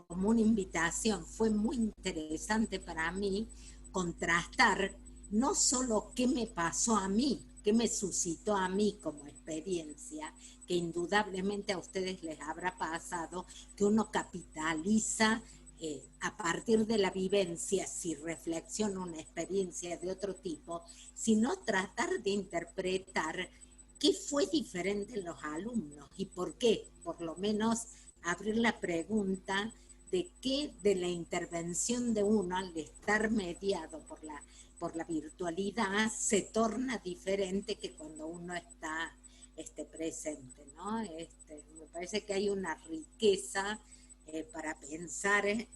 como una invitación, fue muy interesante para mí contrastar no solo qué me pasó a mí, ¿Qué me suscitó a mí como experiencia? Que indudablemente a ustedes les habrá pasado que uno capitaliza a partir de la vivencia, si reflexiona una experiencia de otro tipo, sino tratar de interpretar qué fue diferente en los alumnos y por qué, por lo menos abrir la pregunta de qué de la intervención de uno al estar mediado por la virtualidad se torna diferente que cuando uno está presente, ¿no? Me parece que hay una riqueza para pensar en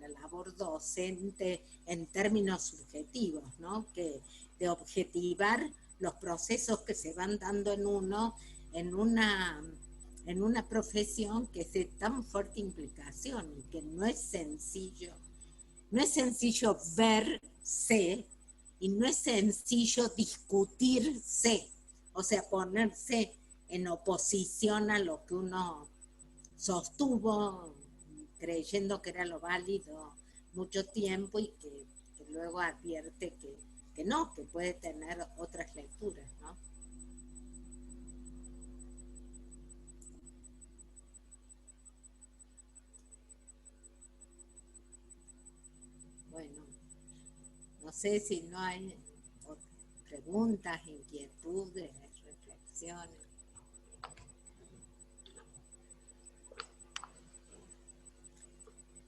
la labor docente en términos subjetivos, ¿no? Que de objetivar los procesos que se van dando en uno en una profesión que es de tan fuerte implicación y que no es sencillo verse y no es sencillo discutirse, o sea, ponerse en oposición a lo que uno sostuvo creyendo que era lo válido mucho tiempo y que luego advierte que no, que puede tener otras lecturas, ¿no? Bueno, no sé si no hay preguntas, inquietudes, reflexiones.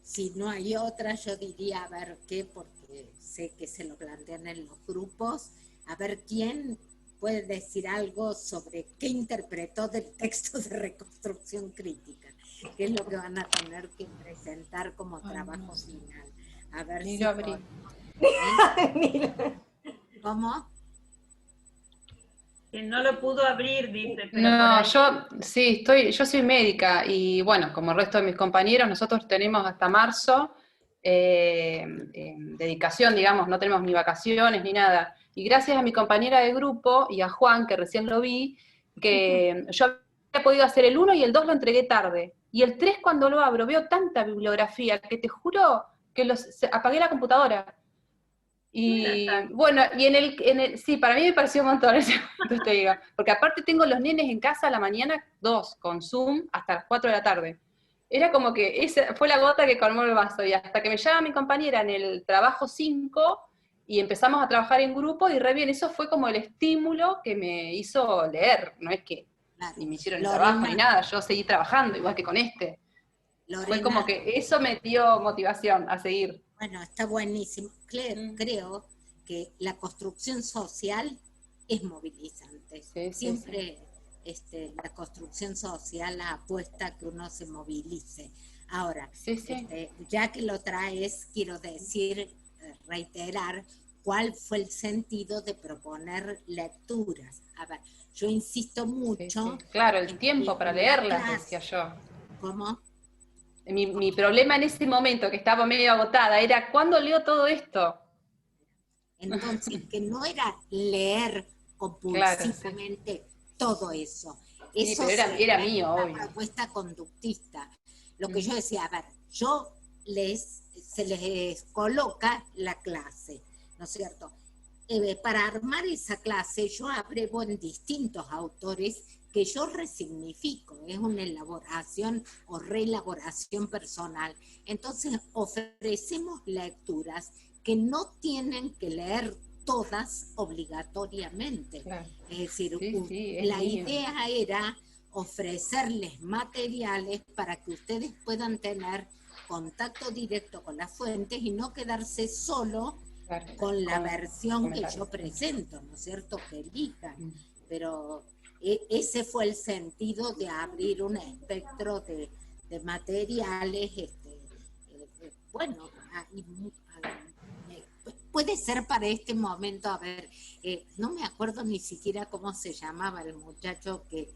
Si no hay otra, yo diría a ver qué, porque sé que se lo plantean en los grupos, a ver quién puede decir algo sobre qué interpretó del texto de reconstrucción crítica, qué es lo que van a tener que presentar como trabajo final. A ver Ni si lo abrí. ¿Cómo? Que no lo pudo abrir, dice. Pero No, yo soy médica y bueno, como el resto de mis compañeros, nosotros tenemos hasta marzo dedicación, digamos, no tenemos ni vacaciones ni nada. Y gracias a mi compañera de grupo y a Juan, que recién lo vi, que yo había podido hacer el 1 y el 2 lo entregué tarde. Y el 3 cuando lo abro veo tanta bibliografía que te juro que apagué la computadora. Y bueno, y sí, para mí me pareció un montón ese momento, te digo, porque aparte tengo los nenes en casa a la mañana, 2, con Zoom, hasta las 4 de la tarde. Era como que esa fue la gota que colmó el vaso, y hasta que me llama mi compañera en el trabajo 5, y empezamos a trabajar en grupo, y re bien, eso fue como el estímulo que me hizo leer, no es que ni me hicieron el trabajo ni nada, yo seguí trabajando, igual que con este. Fue como que eso me dio motivación a seguir. Bueno, está buenísimo. Creo que la construcción social es movilizante. Siempre la construcción social apuesta a que uno se movilice. Ahora, ya que lo traes, quiero decir, reiterar, cuál fue el sentido de proponer lecturas. A ver, yo insisto mucho. Claro, el tiempo para leerlas, decía yo. ¿Cómo? Mi problema en ese momento, que estaba medio agotada, era ¿cuándo leo todo esto? Entonces, que no era leer compulsivamente todo eso. Eso pero era mío, una obvio. propuesta conductista. Lo que yo decía, a ver, se les coloca la clase, ¿no es cierto? Para armar esa clase yo abrevo en distintos autores que yo resignifico, es una elaboración o reelaboración personal. Entonces ofrecemos lecturas que no tienen que leer todas obligatoriamente. Claro. Es decir, la idea era ofrecerles materiales para que ustedes puedan tener contacto directo con las fuentes y no quedarse solo con la versión que yo presento, ¿no es cierto? Que elijan. Pero ese fue el sentido de abrir un espectro de materiales, bueno, puede ser para este momento, a ver, no me acuerdo ni siquiera cómo se llamaba el muchacho que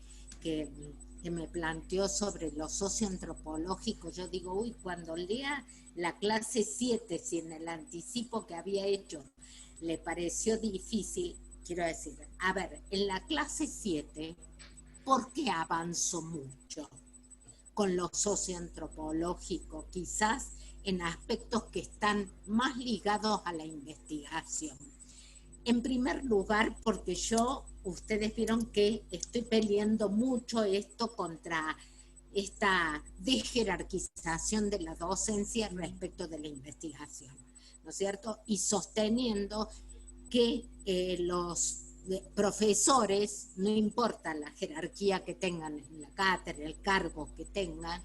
me planteó sobre lo socioantropológico. Yo digo, uy, cuando lea la clase 7, si en el anticipo que había hecho le pareció difícil, quiero decir, a ver, en la clase 7, ¿por qué avanzo mucho con lo socioantropológico? Quizás en aspectos que están más ligados a la investigación. En primer lugar, porque ustedes vieron que estoy peleando mucho esto contra esta desjerarquización de la docencia respecto de la investigación, ¿no es cierto? Y sosteniendo que los profesores, no importa la jerarquía que tengan en la cátedra, el cargo que tengan,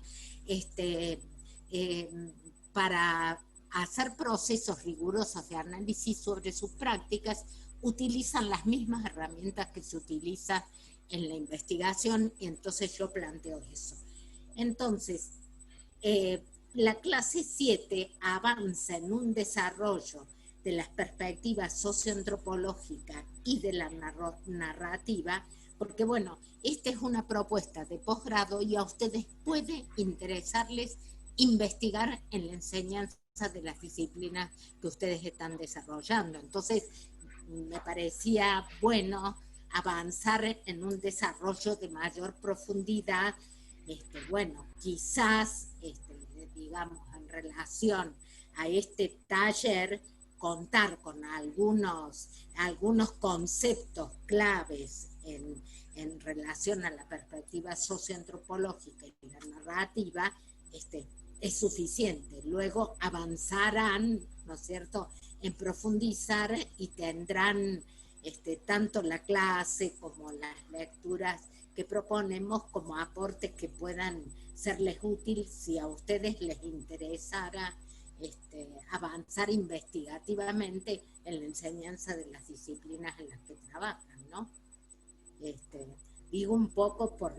para hacer procesos rigurosos de análisis sobre sus prácticas, utilizan las mismas herramientas que se utilizan en la investigación, y entonces yo planteo eso. Entonces, la clase 7 avanza en un desarrollo de las perspectivas socioantropológicas y de la narrativa, porque bueno, esta es una propuesta de posgrado y a ustedes puede interesarles investigar en la enseñanza de las disciplinas que ustedes están desarrollando. Entonces, me parecía bueno avanzar en un desarrollo de mayor profundidad, bueno, quizás, digamos, en relación a este taller, contar con algunos conceptos claves en relación a la perspectiva socioantropológica y la narrativa, es suficiente. Luego avanzarán, ¿no es cierto?, en profundizar y tendrán tanto la clase como las lecturas que proponemos como aportes que puedan serles útiles si a ustedes les interesara avanzar investigativamente en la enseñanza de las disciplinas en las que trabajan, ¿no? Digo un poco por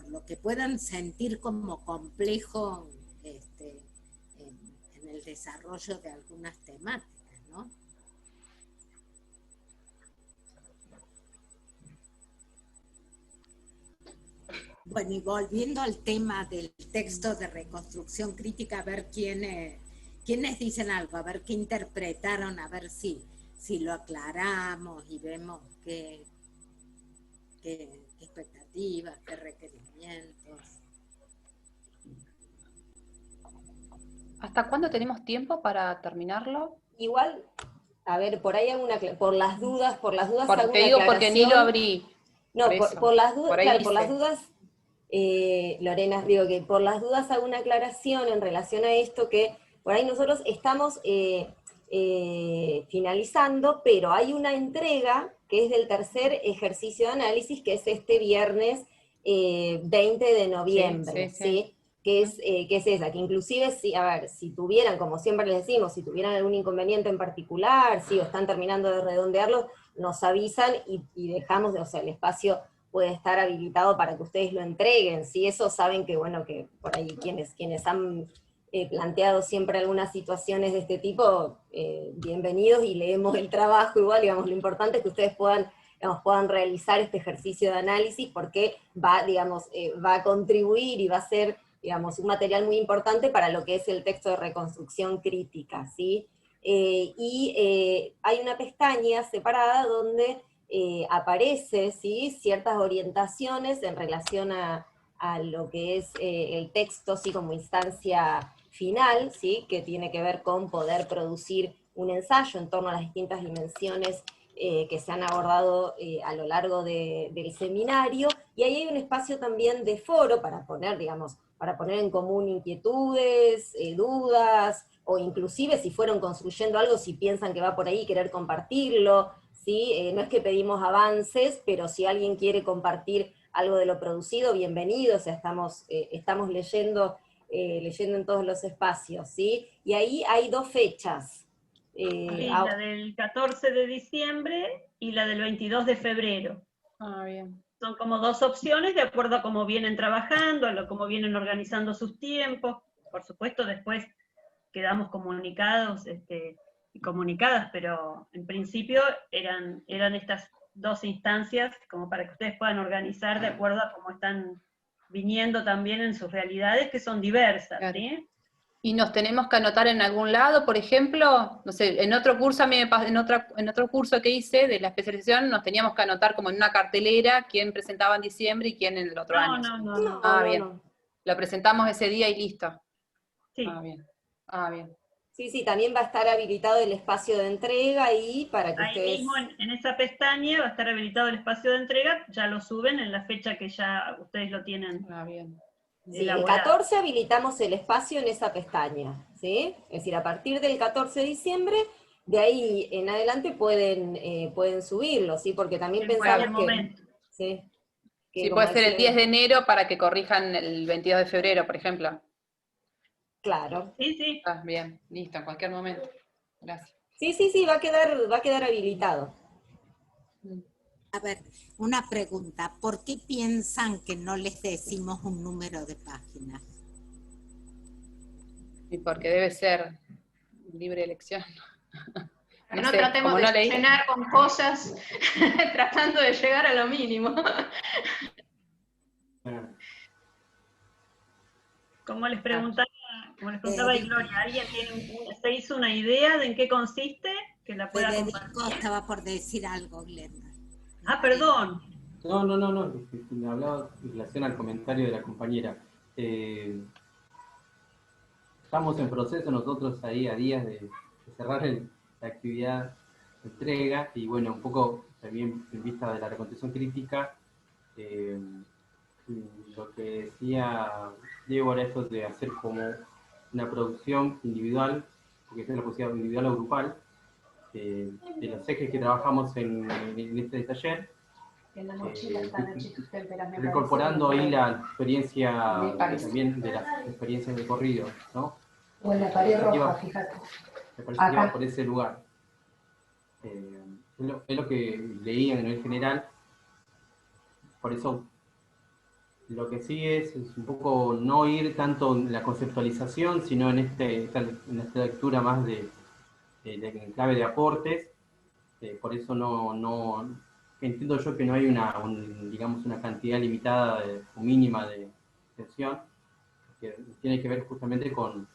lo que puedan sentir como complejo en el desarrollo de algunas temáticas, ¿no? Bueno, y volviendo al tema del texto de reconstrucción crítica, a ver quiénes dicen algo, a ver qué interpretaron, a ver si lo aclaramos y vemos qué expectativas, qué requerimientos. ¿Hasta cuándo tenemos tiempo para terminarlo? Igual, a ver, por ahí por las dudas Te digo porque ni lo abrí. No, por las dudas, por claro, por las dudas, Lorena, digo que por las dudas hago una aclaración en relación a esto, que por ahí nosotros estamos finalizando, pero hay una entrega que es del tercer ejercicio de análisis, que es este viernes 20 de noviembre, ¿sí? Que es esa, que inclusive, si tuvieran, como siempre les decimos, si tuvieran algún inconveniente en particular, o están terminando de redondearlo, nos avisan y dejamos, el espacio puede estar habilitado para que ustedes lo entreguen, ¿sí? Eso saben que, bueno, que por ahí quienes han planteado siempre algunas situaciones de este tipo, bienvenidos y leemos el trabajo igual, digamos, lo importante es que ustedes puedan realizar este ejercicio de análisis porque va a contribuir y va a ser, digamos, un material muy importante para lo que es el texto de reconstrucción crítica, ¿sí? Hay una pestaña separada donde aparece, ¿sí?, ciertas orientaciones en relación a lo que es el texto, ¿sí?, como instancia final, ¿sí?, que tiene que ver con poder producir un ensayo en torno a las distintas dimensiones que se han abordado a lo largo del seminario, y ahí hay un espacio también de foro para poner, para poner en común inquietudes, dudas, o inclusive si fueron construyendo algo, si piensan que va por ahí, querer compartirlo, ¿sí? No es que pedimos avances, pero si alguien quiere compartir algo de lo producido, bienvenido, estamos leyendo en todos los espacios, ¿sí? Y ahí hay 2 fechas. La del 14 de diciembre y la del 22 de febrero. Bien. Son como 2 opciones de acuerdo a cómo vienen trabajando, a cómo vienen organizando sus tiempos. Por supuesto, después quedamos comunicados y comunicadas, pero en principio eran estas 2 instancias como para que ustedes puedan organizar de acuerdo a cómo están viniendo también en sus realidades, que son diversas, claro. ¿sí? ¿Y nos tenemos que anotar en algún lado, por ejemplo? No sé, en otro curso, a mí me pasó, en otro curso que hice de la especialización, nos teníamos que anotar como en una cartelera quién presentaba en diciembre y quién en el otro año. No. Bien. Lo presentamos ese día y listo. Sí. Bien. Sí, sí, también va a estar habilitado el espacio de entrega ahí para que Ahí ustedes... mismo en esa pestaña va a estar habilitado el espacio de entrega, ya lo suben en la fecha que ya ustedes lo tienen bien. Sí, el elaborado. 14 habilitamos el espacio en esa pestaña, ¿sí? Es decir, a partir del 14 de diciembre, de ahí en adelante pueden subirlo, ¿sí? Porque también En cualquier pensamos que... momento. ¿sí? Que Sí, como puede ser el 10 decía- de enero para que corrijan el 22 de febrero, por ejemplo. Claro. Sí, sí. Ah, bien, listo, en cualquier momento. Gracias. Sí, sí, sí, va a quedar habilitado. A ver, una pregunta. ¿Por qué piensan que no les decimos un número de página? Y porque debe ser libre elección. Que No no sé, tratemos como de no leí. llenar con cosas, tratando de llegar a lo mínimo. Como les preguntaba y Gloria, ¿alguien se hizo una idea de en qué consiste? Que la pueda compartir. Federico estaba por decir algo, Glenda. Ah, perdón. No, me hablaba en relación al comentario de la compañera. Estamos en proceso nosotros ahí a días de cerrar la actividad de entrega y bueno, un poco también en vista de la reconstrucción crítica, lo que decía Diego era esto de hacer como una producción individual, porque esta es la posibilidad individual o grupal, de los ejes que trabajamos en este taller, incorporando ahí la experiencia también de las experiencias de corrido, ¿no? O en la pared roja, fíjate. Me parece que Acá. va por ese lugar. Es lo que leí en el general, por eso lo que sí es un poco no ir tanto en la conceptualización, sino en esta lectura más en clave de aportes. Por eso no entiendo yo que no hay digamos, una cantidad limitada o mínima de extensión, que tiene que ver justamente con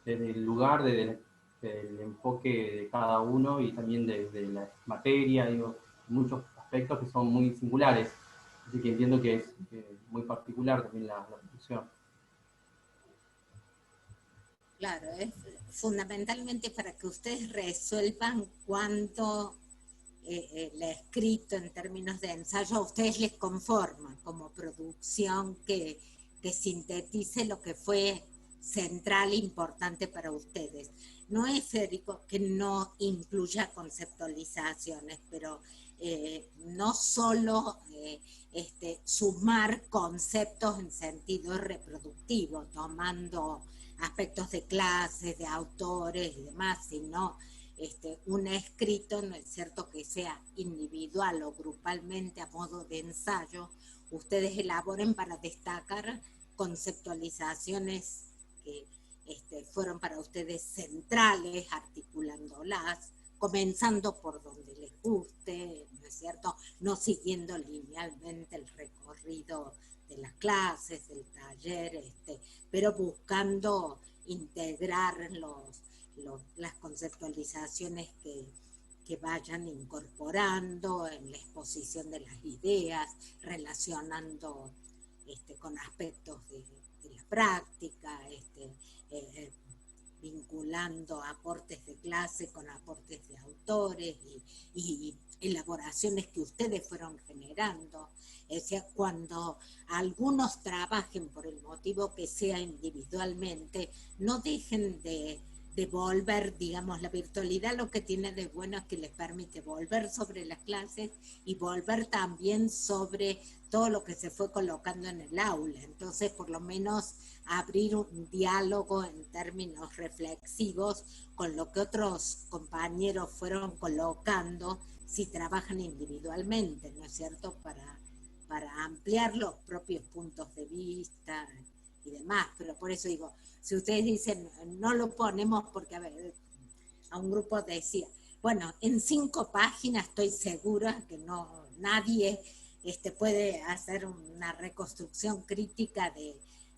desde el lugar, desde el enfoque de cada uno y también de la materia, digo, muchos aspectos que son muy singulares. Así que entiendo que es muy particular también la producción. Claro, es fundamentalmente para que ustedes resuelvan cuánto el escrito en términos de ensayo a ustedes les conforma como producción que sintetice lo que fue central e importante para ustedes. No es, Federico, que no incluya conceptualizaciones, pero no solo sumar conceptos en sentido reproductivo, tomando aspectos de clases, de autores y demás, sino un escrito, no es cierto que sea individual o grupalmente a modo de ensayo, ustedes elaboren para destacar conceptualizaciones que fueron para ustedes centrales, articulándolas, comenzando por donde les guste, ¿no es cierto? No siguiendo linealmente el recorrido de las clases, del taller, pero buscando integrar las conceptualizaciones que vayan incorporando en la exposición de las ideas, relacionando con aspectos de la práctica, vinculando aportes de clase con aportes de autores y elaboraciones que ustedes fueron generando. Es decir, cuando algunos trabajen por el motivo que sea individualmente, no dejen de volver, digamos, la virtualidad lo que tiene de bueno es que les permite volver sobre las clases y volver también sobre todo lo que se fue colocando en el aula. Entonces, por lo menos abrir un diálogo en términos reflexivos con lo que otros compañeros fueron colocando si trabajan individualmente, ¿no es cierto?, para ampliar los propios puntos de vista y demás. Pero por eso digo, si ustedes dicen, no lo ponemos porque, a ver, a un grupo decía, bueno, en 5 páginas estoy segura que nadie puede hacer una reconstrucción crítica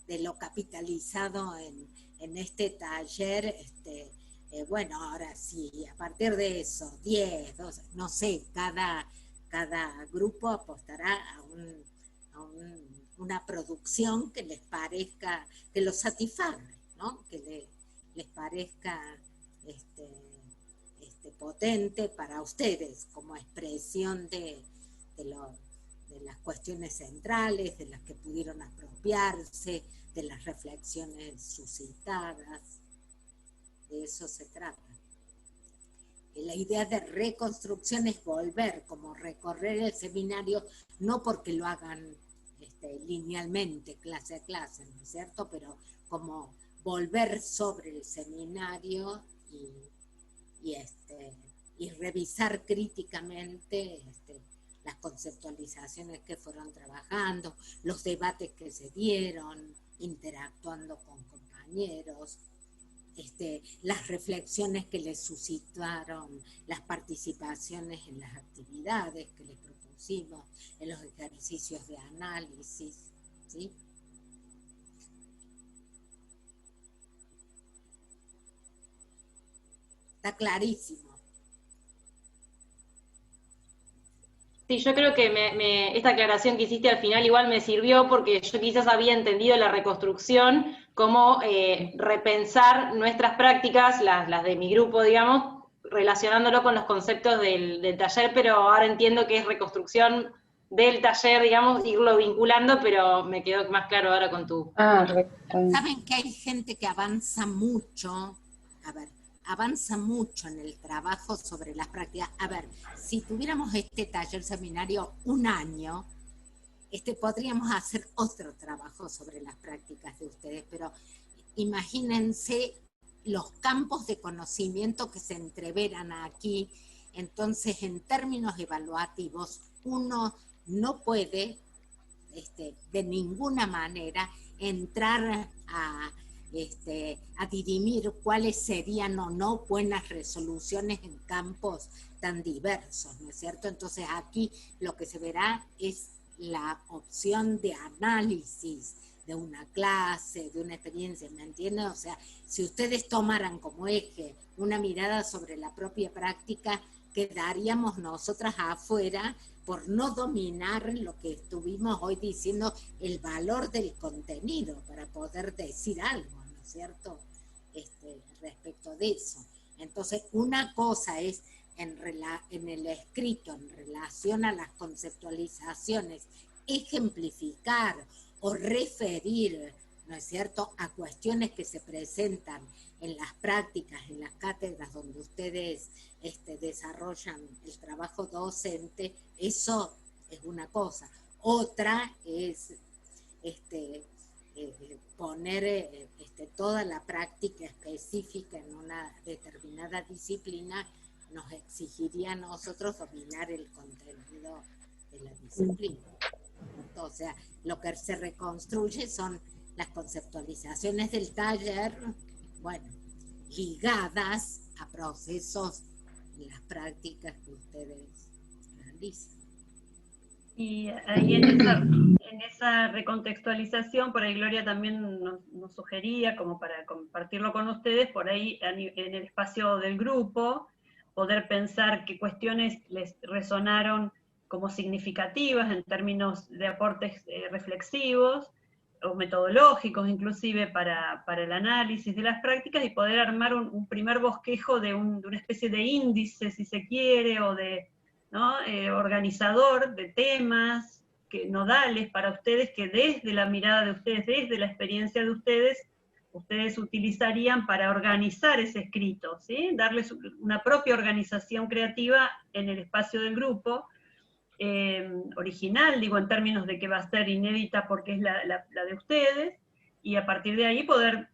de lo capitalizado en este taller. Bueno, ahora sí, a partir de eso, 10, 12, no sé, cada grupo apostará a una producción que les parezca, que los satisfaga, ¿no? Que les parezca potente para ustedes como expresión de las cuestiones centrales, de las que pudieron apropiarse, de las reflexiones suscitadas. De eso se trata. La idea de reconstrucción es volver, como recorrer el seminario, no porque lo hagan linealmente, clase a clase, ¿no es cierto? Pero como volver sobre el seminario y revisar críticamente las conceptualizaciones que fueron trabajando, los debates que se dieron, interactuando con compañeros, las reflexiones que les suscitaron, las participaciones en las actividades que les propusimos, en los ejercicios de análisis, ¿sí? Está clarísimo. Sí, yo creo que esta aclaración que hiciste al final igual me sirvió porque yo quizás había entendido la reconstrucción como repensar nuestras prácticas, las de mi grupo, digamos, relacionándolo con los conceptos del taller, pero ahora entiendo que es reconstrucción del taller, digamos, irlo vinculando, pero me quedó más claro ahora con tu... Saben que hay gente que avanza mucho, avanza mucho en el trabajo sobre las prácticas. A ver, si tuviéramos este taller seminario un año, podríamos hacer otro trabajo sobre las prácticas de ustedes, pero imagínense los campos de conocimiento que se entreveran aquí. Entonces, en términos evaluativos, uno no puede de ninguna manera entrar a dirimir cuáles serían o no buenas resoluciones en campos tan diversos, ¿no es cierto? Entonces aquí lo que se verá es la opción de análisis de una clase, de una experiencia, ¿me entienden? O sea, si ustedes tomaran como eje una mirada sobre la propia práctica, quedaríamos nosotras afuera por no dominar lo que estuvimos hoy diciendo, el valor del contenido, para poder decir algo, ¿no es cierto? Respecto de eso. Entonces, una cosa es en el escrito, en relación a las conceptualizaciones, ejemplificar o referir, ¿no es cierto?, a cuestiones que se presentan en las prácticas, en las cátedras donde ustedes desarrollan el trabajo docente. Eso es una cosa. Otra es poner toda la práctica específica en una determinada disciplina. Nos exigiría a nosotros dominar el contenido de la disciplina. O sea, lo que se reconstruye son las conceptualizaciones del taller, bueno, ligadas a procesos en las prácticas que ustedes realizan. Y ahí en esa recontextualización, por ahí Gloria también nos sugería, como para compartirlo con ustedes, por ahí en el espacio del grupo, poder pensar qué cuestiones les resonaron como significativas en términos de aportes reflexivos o metodológicos inclusive para el análisis de las prácticas, y poder armar un primer bosquejo de una especie de índice, si se quiere, o de, ¿no?, organizador de temas nodales para ustedes, que desde la mirada de ustedes, desde la experiencia de ustedes utilizarían para organizar ese escrito, ¿sí? Darles una propia organización creativa en el espacio del grupo, original, digo, en términos de que va a ser inédita porque es la de ustedes, y a partir de ahí poder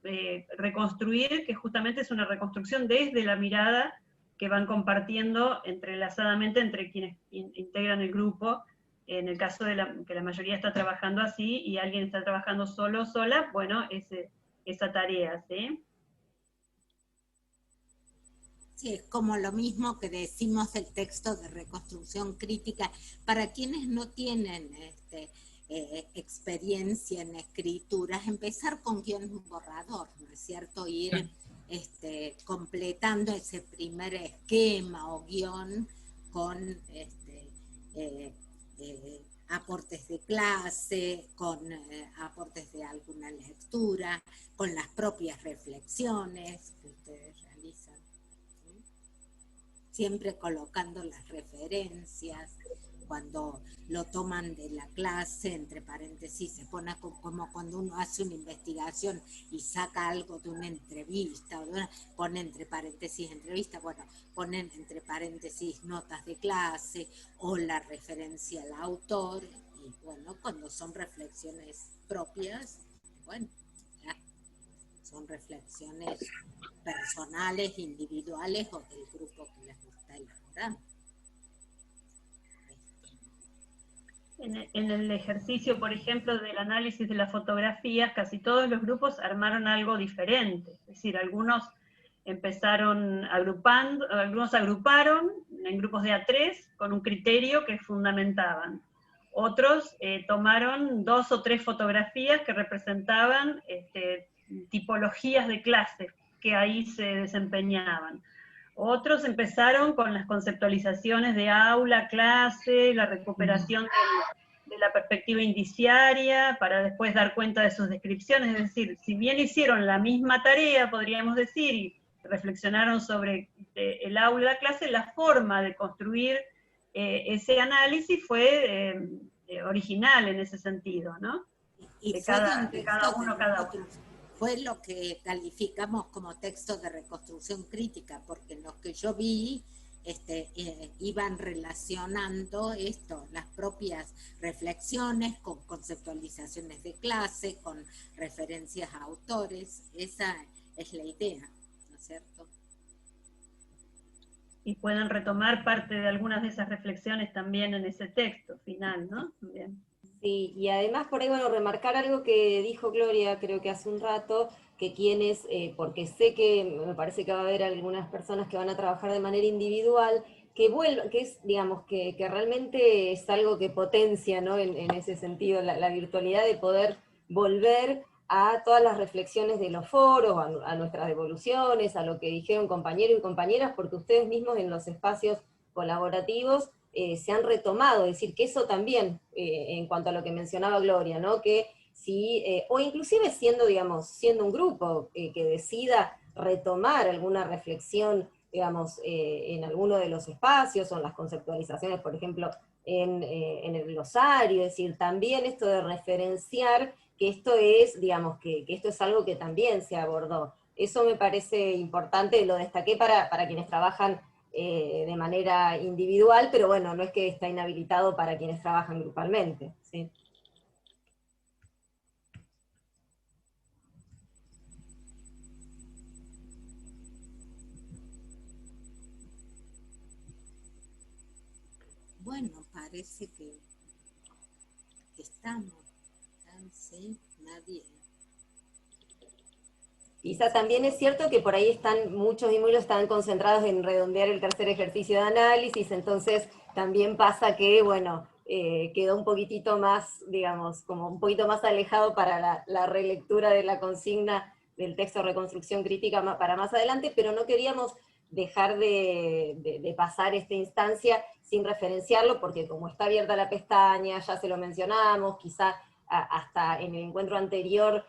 reconstruir, que justamente es una reconstrucción desde la mirada que van compartiendo entrelazadamente entre quienes integran el grupo. En el caso de que la mayoría está trabajando así y alguien está trabajando solo o sola, bueno, esa tarea, ¿sí? Sí, es como lo mismo que decimos del texto de reconstrucción crítica. Para quienes no tienen experiencia en escrituras, empezar con guión borrador, ¿no es cierto? Ir completando ese primer esquema o guión con aportes de clase, con aportes de alguna lectura, con las propias reflexiones que ustedes realizan, ¿sí? Siempre colocando las referencias. Cuando lo toman de la clase, entre paréntesis, se pone como cuando uno hace una investigación y saca algo de una entrevista, pone entre paréntesis entrevista, bueno, ponen entre paréntesis notas de clase o la referencia al autor, y bueno, cuando son reflexiones propias, bueno, ya, son reflexiones personales, individuales o del grupo que les gusta elaborar. En el ejercicio, por ejemplo, del análisis de las fotografías, casi todos los grupos armaron algo diferente. Es decir, algunos empezaron agrupando, algunos agruparon en grupos de A3 con un criterio que fundamentaban. Otros tomaron 2 o 3 fotografías que representaban tipologías de clases que ahí se desempeñaban. Otros empezaron con las conceptualizaciones de aula, clase, la recuperación de la perspectiva indiciaria, para después dar cuenta de sus descripciones. Es decir, si bien hicieron la misma tarea, podríamos decir, y reflexionaron sobre el aula, la clase, la forma de construir ese análisis fue original en ese sentido, ¿no? Y de fue cada uno, cada uno. Fue lo que calificamos como texto de reconstrucción crítica, porque los que yo vi iban relacionando esto, las propias reflexiones con conceptualizaciones de clase, con referencias a autores. Esa es la idea, ¿no es cierto? Y pueden retomar parte de algunas de esas reflexiones también en ese texto final, ¿no? Bien. Sí, y además por ahí, bueno, remarcar algo que dijo Gloria, creo que hace un rato, que quienes, porque sé que me parece que va a haber algunas personas que van a trabajar de manera individual, que vuelvan, que es, digamos, que realmente es algo que potencia, ¿no? En ese sentido, la virtualidad de poder volver a todas las reflexiones de los foros, a nuestras devoluciones, a lo que dijeron compañeros y compañeras, porque ustedes mismos en los espacios colaborativos se han retomado, es decir, que eso también, en cuanto a lo que mencionaba Gloria, ¿no? Que si, o inclusive siendo, digamos, siendo un grupo que decida retomar alguna reflexión, digamos, en alguno de los espacios, o en las conceptualizaciones, por ejemplo, en el glosario, es decir, también esto de referenciar que esto es, digamos, que esto es algo que también se abordó. Eso me parece importante, lo destaqué para quienes trabajan de manera individual, pero bueno, no es que está inhabilitado para quienes trabajan grupalmente, ¿sí? Bueno, parece que estamos, ¿sí? Nadie. Quizá también es cierto que por ahí están, muchos y muchos están concentrados en redondear el tercer ejercicio de análisis, entonces también pasa que, bueno, quedó un poquitito más, digamos, como un poquito más alejado para la relectura de la consigna del texto de reconstrucción crítica para más adelante, pero no queríamos dejar de pasar esta instancia sin referenciarlo, porque como está abierta la pestaña, ya se lo mencionamos, quizá hasta en el encuentro anterior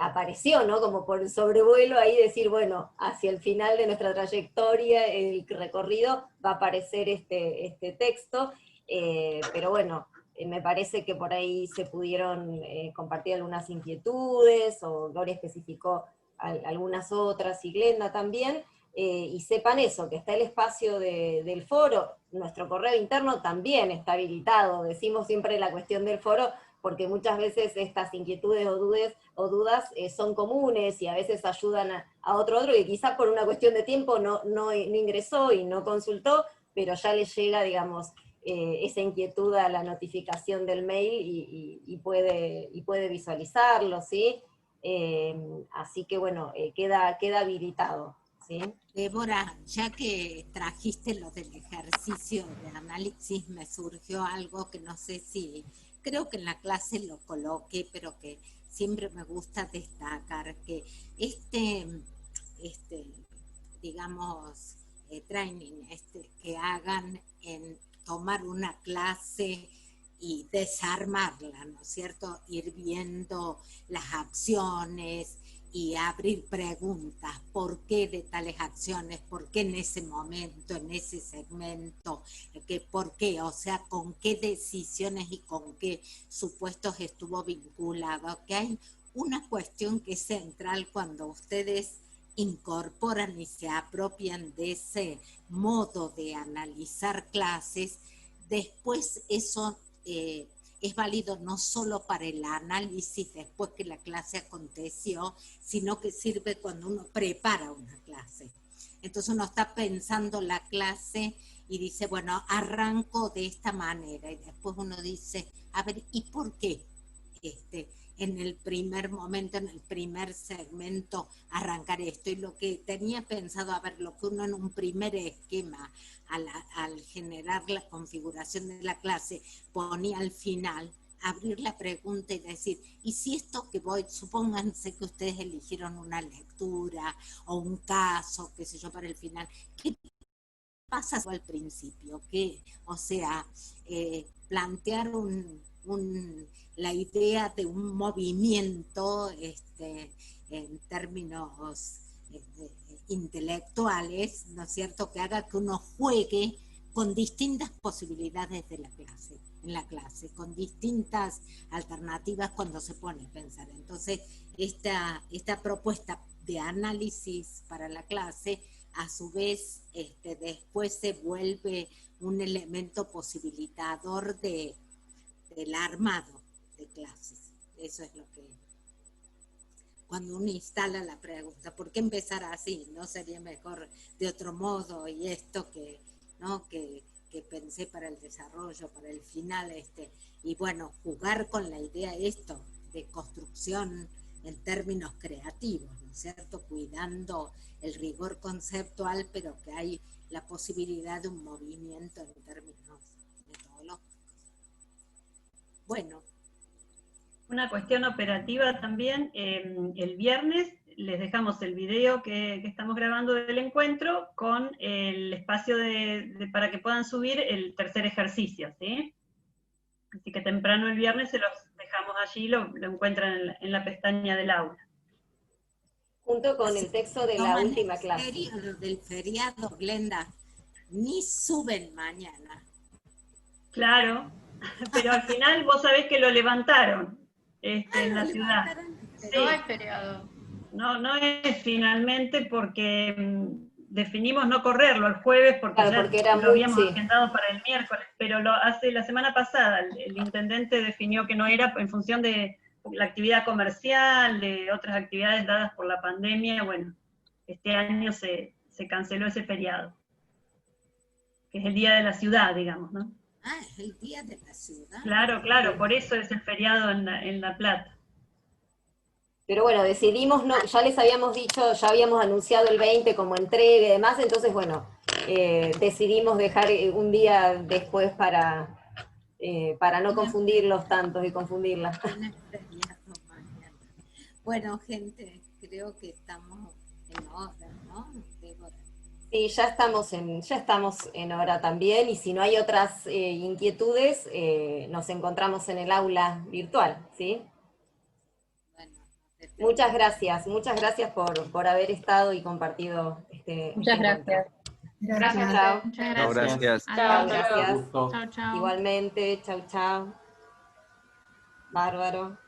apareció, ¿no? Como por sobrevuelo ahí decir, bueno, hacia el final de nuestra trayectoria, el recorrido, va a aparecer este texto, pero bueno, me parece que por ahí se pudieron compartir algunas inquietudes, o Gloria especificó algunas otras, y Glenda también, y sepan eso, que está el espacio del foro, nuestro correo interno también está habilitado, decimos siempre la cuestión del foro, porque muchas veces estas inquietudes o dudas son comunes y a veces ayudan a otro que quizás por una cuestión de tiempo no ingresó y no consultó, pero ya le llega, digamos, esa inquietud a la notificación del mail y puede visualizarlo, ¿sí? Así que bueno, queda habilitado, ¿sí? Débora, ya que trajiste lo del ejercicio de análisis, me surgió algo que no sé si... Creo que en la clase lo coloqué, pero que siempre me gusta destacar que digamos, training que hagan en tomar una clase y desarmarla, ¿no es cierto? Ir viendo las acciones y abrir preguntas, ¿por qué de tales acciones? ¿Por qué en ese momento, en ese segmento? ¿Por qué? O sea, ¿con qué decisiones y con qué supuestos estuvo vinculado? Que hay una cuestión que es central cuando ustedes incorporan y se apropian de ese modo de analizar clases, después eso es válido no solo para el análisis después que la clase aconteció, sino que sirve cuando uno prepara una clase. Entonces uno está pensando la clase y dice, bueno, arranco de esta manera, y después uno dice, a ver, ¿y por qué? En el primer momento, en el primer segmento, arrancar esto. Y lo que tenía pensado, a ver, lo que uno en un primer esquema, al generar la configuración de la clase, ponía al final, abrir la pregunta y decir, ¿y si esto que voy, supónganse que ustedes eligieron una lectura o un caso, qué sé yo, para el final, ¿qué pasa al principio? ¿Qué? O sea, plantear la idea de un movimiento en términos intelectuales, ¿no es cierto?, que haga que uno juegue con distintas posibilidades de en la clase, con distintas alternativas cuando se pone a pensar. Entonces, esta propuesta de análisis para la clase, a su vez, después se vuelve un elemento posibilitador del armado de clases. Eso es lo que, cuando uno instala la pregunta, ¿por qué empezar así? ¿No sería mejor de otro modo? Y esto que, ¿no?, que pensé para el desarrollo, para el final, y bueno, jugar con la idea de construcción en términos creativos, ¿no es cierto?, cuidando el rigor conceptual, pero que hay la posibilidad de un movimiento en términos metodológicos. Bueno. Una cuestión operativa también, el viernes les dejamos el video que estamos grabando del encuentro con el espacio para que puedan subir el tercer ejercicio, ¿sí? Así que temprano el viernes se los dejamos allí, lo encuentran en la pestaña del aula. Junto con el texto de la última clase. Lo del feriado, Glenda, ni suben mañana. Claro, pero al final vos sabés que lo levantaron en la ciudad. Sí. No es feriado. No es finalmente porque definimos no correrlo el jueves porque, claro, ya lo habíamos agendado para el miércoles, pero hace la semana pasada el intendente definió que no era en función de la actividad comercial, de otras actividades dadas por la pandemia. Bueno, este año se canceló ese feriado, que es el Día de la Ciudad, digamos, ¿no? Ah, es el Día de la Ciudad. Claro, por eso es el feriado en La Plata. Pero bueno, decidimos, ya les habíamos dicho, ya habíamos anunciado el 20 como entrega y demás, entonces bueno, decidimos dejar un día después para no confundirlos tantos y confundirlas. Bueno, gente, creo que estamos en hora, ¿no? Sí, ya estamos en hora también, y si no hay otras inquietudes, nos encontramos en el aula virtual, ¿sí? Muchas gracias por haber estado y compartido Muchas gracias. Gracias. Chao. Chao, gracias. Chao, gracias. Chao. Igualmente, chau. Bárbaro.